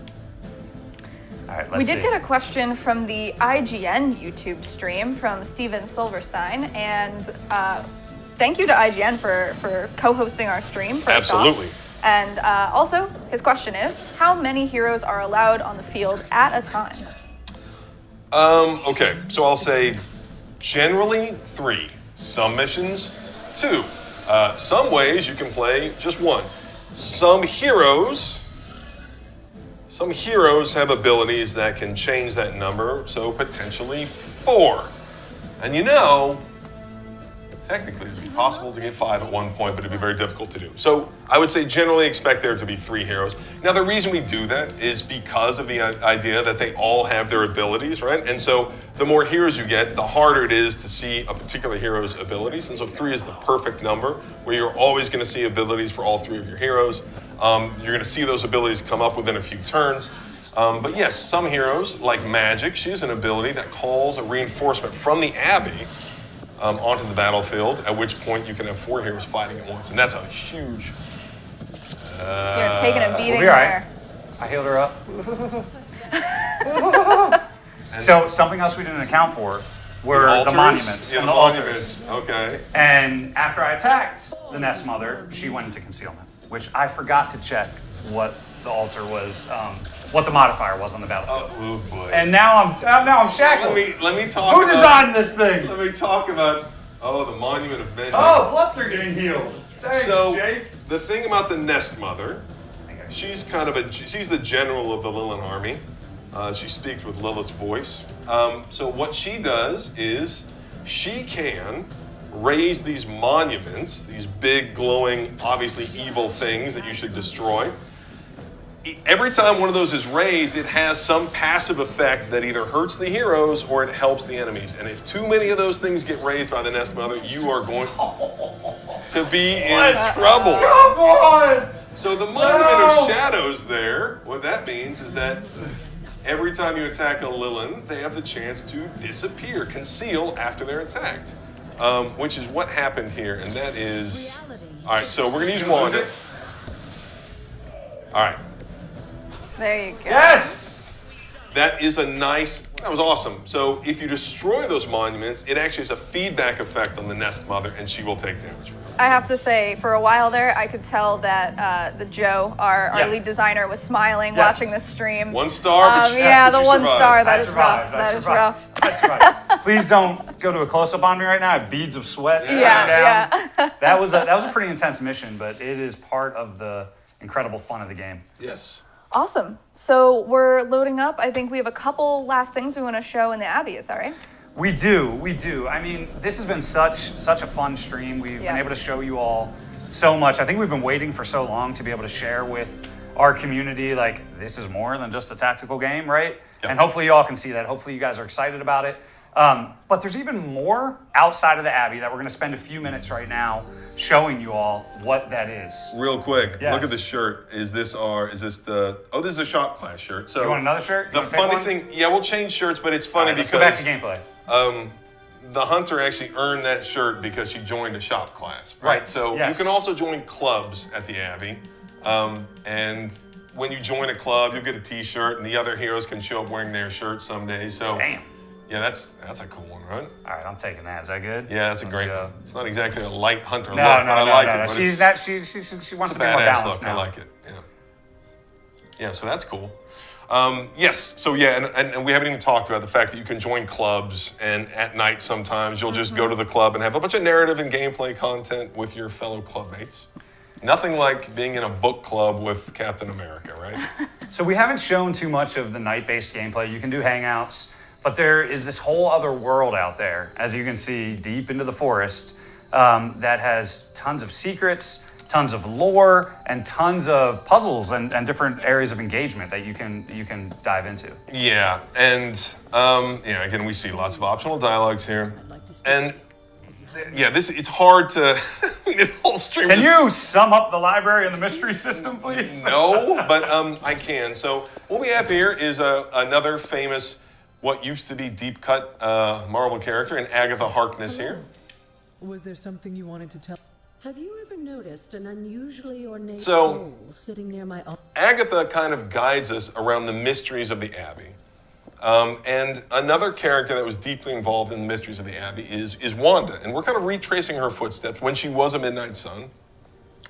All right, let's see. We did get a question from the IGN YouTube stream from Steven Silverstein, and thank you to IGN for co-hosting our stream. Absolutely. And also, his question is, how many heroes are allowed on the field at a time? Okay, so I'll say generally 3. Some missions, 2. Some ways you can play just 1. Some heroes have abilities that can change that number, so potentially 4. And technically it'd be possible to get 5 at one point, but it'd be very difficult to do. So I would say generally expect there to be 3 heroes. Now the reason we do that is because of the idea that they all have their abilities, right? And so the more heroes you get, the harder it is to see a particular hero's abilities. And so 3 is the perfect number where you're always going to see abilities for all 3 of your heroes. You're going to see those abilities come up within a few turns. But yes, some heroes, like Magic, she has an ability that calls a reinforcement from the Abbey onto the battlefield, at which point you can have 4 heroes fighting at once. And that's a huge... You're taking a beating there. I healed her up. So something else we didn't account for were the monuments and the altars. Okay. And after I attacked the Nest Mother, she went into concealment, which I forgot to check what the altar was, what the modifier was on the battlefield. Oh boy! And now I'm shackled. Let me talk. Who designed this thing? Let me talk about the Monument of Men. Oh, plus they're getting healed. Thanks, Jake. The thing about the Nest Mother, she's the general of the Lilin army. She speaks with Lilith's voice. So what she does is she can raise these monuments, these big, glowing, obviously evil things that you should destroy. Every time one of those is raised, it has some passive effect that either hurts the heroes or it helps the enemies. And if too many of those things get raised by the Nest Mother, you are going to be in trouble. Come on! So the Monument of Shadows there, what that means is that every time you attack a Lilin, they have the chance to disappear, conceal after they're attacked. Which is what happened here, and that is... All right, so we're gonna use Wanda. All right. There you go. Yes! That is a nice, that was awesome. So if you destroy those monuments, it actually has a feedback effect on the Nest Mother, and she will take damage from it. I have to say, for a while there, I could tell that the Joe, our lead designer, was smiling watching this stream. 1 star, but yeah, the 1 star. That I is survived. rough. That is rough. I survived. Please don't go to a close-up on me right now. I have beads of sweat down. Yeah. That was a pretty intense mission, but it is part of the incredible fun of the game. Yes. Awesome. So we're loading up. I think we have a couple last things we want to show in the Abbey. Is that right? We do. I mean, this has been such a fun stream. We've been able to show you all so much. I think we've been waiting for so long to be able to share with our community, like, this is more than just a tactical game, right? Yep. And hopefully you all can see that. Hopefully you guys are excited about it. But there's even more outside of the Abbey that we're going to spend a few minutes right now showing you all what that is. Real quick, look at the shirt. Is this this is a shop class shirt. So you want another shirt? The funny thing, we'll change shirts, but it's funny because... Let's go back to gameplay. The Hunter actually earned that shirt because she joined a shop class, right? So you can also join clubs at the Abbey. And when you join a club, you'll get a t-shirt, and the other heroes can show up wearing their shirt someday. So damn. Yeah, that's a cool one, right? All right, I'm taking that. Is that good? Yeah, that's a great one. It's not exactly a light Hunter look, but I like it. But she wants to be more balanced now. I like it. Yeah, so that's cool. Yes, so and we haven't even talked about the fact that you can join clubs, and at night sometimes you'll just go to the club and have a bunch of narrative and gameplay content with your fellow clubmates. Nothing like being in a book club with Captain America, right? So we haven't shown too much of the night-based gameplay. You can do hangouts, but there is this whole other world out there, as you can see, deep into the forest, that has tons of secrets, tons of lore, and tons of puzzles and different areas of engagement that you can dive into. Yeah, and again, we see lots of optional dialogues here, and it's hard to. Whole stream. Can you sum up the library and the mystery system, please? No, but I can. So what we have here is another famous, what used to be deep cut Marvel character, and Agatha Harkness here. Was there something you wanted to tell? Have you ever noticed an unusually ornate So, bowl sitting near my Agatha kind of guides us around the mysteries of the Abbey. And another character that was deeply involved in the mysteries of the Abbey is Wanda. And we're kind of retracing her footsteps. When she was a Midnight Sun,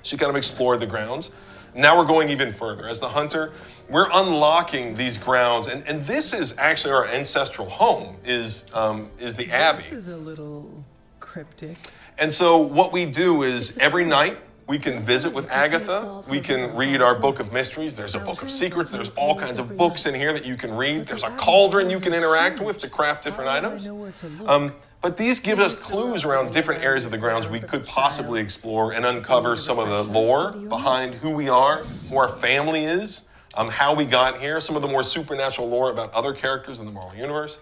she kind of explored the grounds. Now we're going even further. As the Hunter, we're unlocking these grounds. And this is actually our ancestral home, is the Abbey. This is a little cryptic. And so what we do is every night we can visit with Agatha. We can read our book of mysteries. There's a book of secrets. There's all kinds of books in here that you can read. There's a cauldron you can interact with to craft different items. But these give us clues around different areas of the grounds we could possibly explore and uncover some of the lore behind who we are, who our family is, how we got here, some of the more supernatural lore about other characters in the Marvel Universe.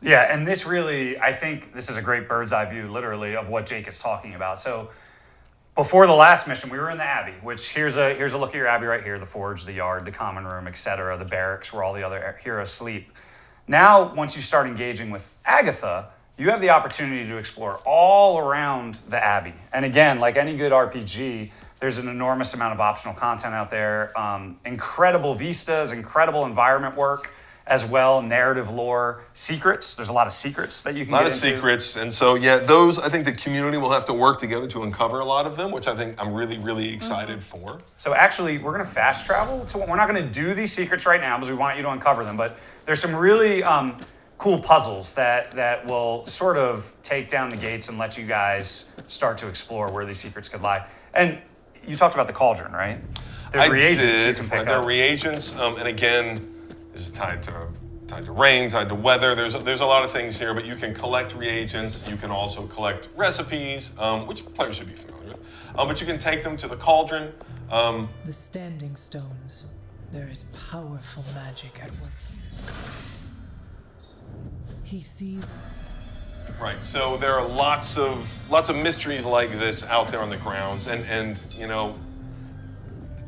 Yeah, and this really, I think this is a great bird's eye view, literally, of what Jake is talking about. So before the last mission, we were in the Abbey, which here's a look at your Abbey right here, the forge, the yard, the common room, etc., the barracks where all the other heroes sleep. Now, once you start engaging with Agatha, you have the opportunity to explore all around the Abbey. And again, like any good RPG, there's an enormous amount of optional content out there, incredible vistas, incredible environment work, as well, narrative lore, secrets. There's a lot of secrets that you can get into. A lot of secrets, and so those, I think the community will have to work together to uncover a lot of them, which I think I'm really, really excited for. So actually, we're gonna fast travel. We're not gonna do these secrets right now because we want you to uncover them, but there's some really cool puzzles that will sort of take down the gates and let you guys start to explore where these secrets could lie. And you talked about the cauldron, right? There's reagents you can pick up. There are reagents, and again, this is tied to tied to rain, tied to weather. There's a lot of things here, but you can collect reagents. You can also collect recipes, which players should be familiar with. But you can take them to the cauldron. The standing stones. There is powerful magic at work here. He sees. Right. So there are lots of mysteries like this out there on the grounds, and you know,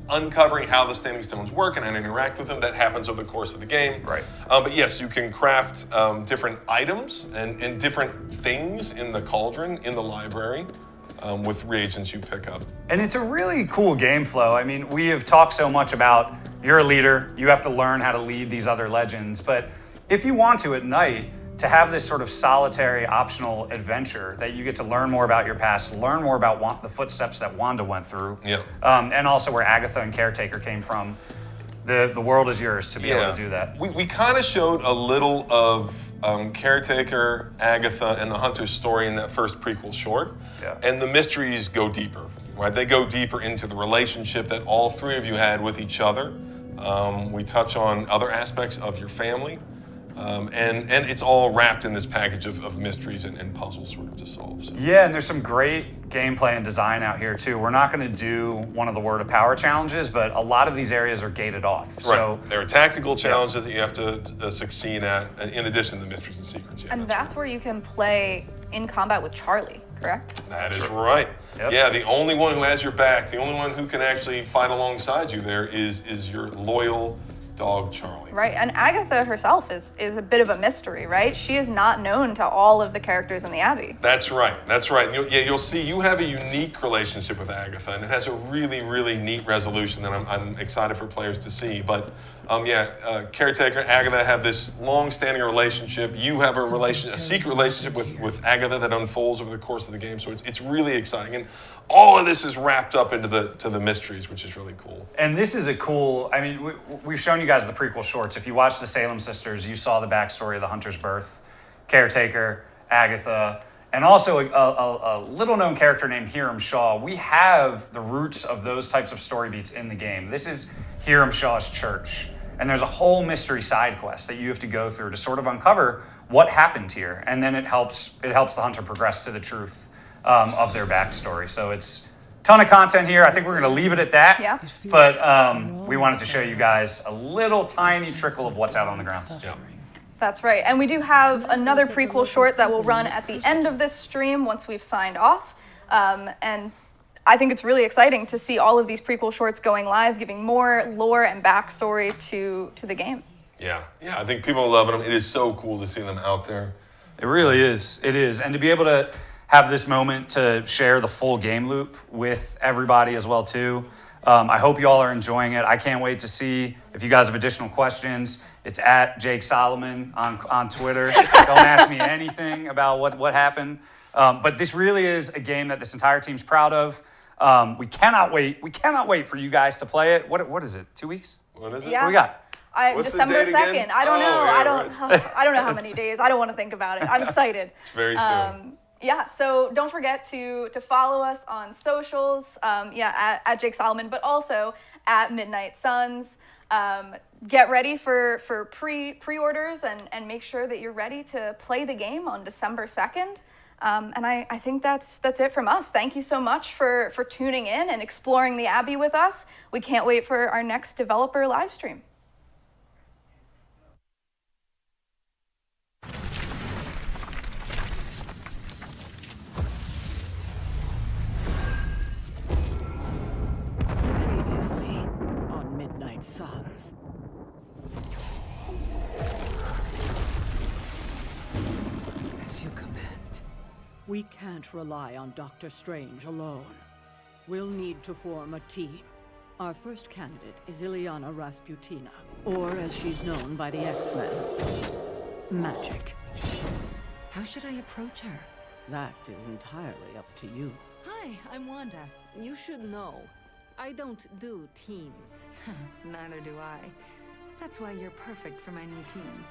uncovering how the standing stones work and how to interact with them, that happens over the course of the game. Right. But yes, you can craft different items and different things in the cauldron in the library with reagents you pick up. And it's a really cool game flow. I mean, we have talked so much about you're a leader, you have to learn how to lead these other legends, but if you want to at night, to have this sort of solitary optional adventure that you get to learn more about your past, learn more about the footsteps that Wanda went through, and also where Agatha and Caretaker came from. The world is yours to be able to do that. We kind of showed a little of Caretaker, Agatha, and the Hunter's story in that first prequel short, and the mysteries go deeper. Right? They go deeper into the relationship that all three of you had with each other. We touch on other aspects of your family. And it's all wrapped in this package of mysteries and puzzles sort of to solve. So. Yeah, and there's some great gameplay and design out here too. We're not going to do one of the Word of Power challenges, but a lot of these areas are gated off. Right. So there are tactical challenges that you have to succeed at, in addition to the mysteries and secrets. Yeah, and that's where you can play in combat with Charlie, correct? That is right. Yep. Yeah, the only one who has your back, the only one who can actually fight alongside you there is your loyal dog Charlie. Right, and Agatha herself is a bit of a mystery, right? She is not known to all of the characters in the Abbey. That's right, that's right. You'll see you have a unique relationship with Agatha, and it has a really, really neat resolution that I'm excited for players to see. But Caretaker, Agatha have this long-standing relationship. You have a secret relationship with Agatha that unfolds over the course of the game, so it's really exciting. And all of this is wrapped up into the mysteries, which is really cool. And this is a cool, I mean, we've shown you guys the prequel shorts. If you watched the Salem Sisters, you saw the backstory of the Hunter's birth, Caretaker, Agatha, and also a little-known character named Hiram Shaw. We have the roots of those types of story beats in the game. This is Hiram Shaw's church, and there's a whole mystery side quest that you have to go through to sort of uncover what happened here, and then it helps the Hunter progress to the truth of their backstory. So it's a ton of content here. I think we're going to leave it at that. Yeah. But we wanted to show you guys a little tiny trickle of what's out on the grounds. Yeah. That's right. And we do have another prequel short that will run at the end of this stream once we've signed off. And I think it's really exciting to see all of these prequel shorts going live, giving more lore and backstory to the game. Yeah, I think people are loving them. It is so cool to see them out there. It really is. It is. And to be able to have this moment to share the full game loop with everybody as well too. I hope you all are enjoying it. I can't wait to see if you guys have additional questions. It's at Jake Solomon on Twitter. Don't ask me anything about what happened. But this really is a game that this entire team's proud of. We cannot wait. We cannot wait for you guys to play it. What is it? 2 weeks? What is it? Yeah. What we got? What's December the date again? 2nd. I don't know. Yeah, I don't know how many days. I don't want to think about it. I'm excited. It's very soon. Yeah, so don't forget to follow us on socials, at Jake Solomon, but also at Midnight Suns. Get ready for pre-orders and make sure that you're ready to play the game on December 2nd. And I think that's it from us. Thank you so much for tuning in and exploring the Abbey with us. We can't wait for our next developer live stream. Previously on Midnight Suns. As you command. We can't rely on Dr. Strange alone. We'll need to form a team. Our first candidate is Illyana Rasputina, or as she's known by the X-Men, Magic. How should I approach her? That is entirely up to you. Hi, I'm Wanda. You should know. I don't do teams. Neither do I. That's why you're perfect for my new team.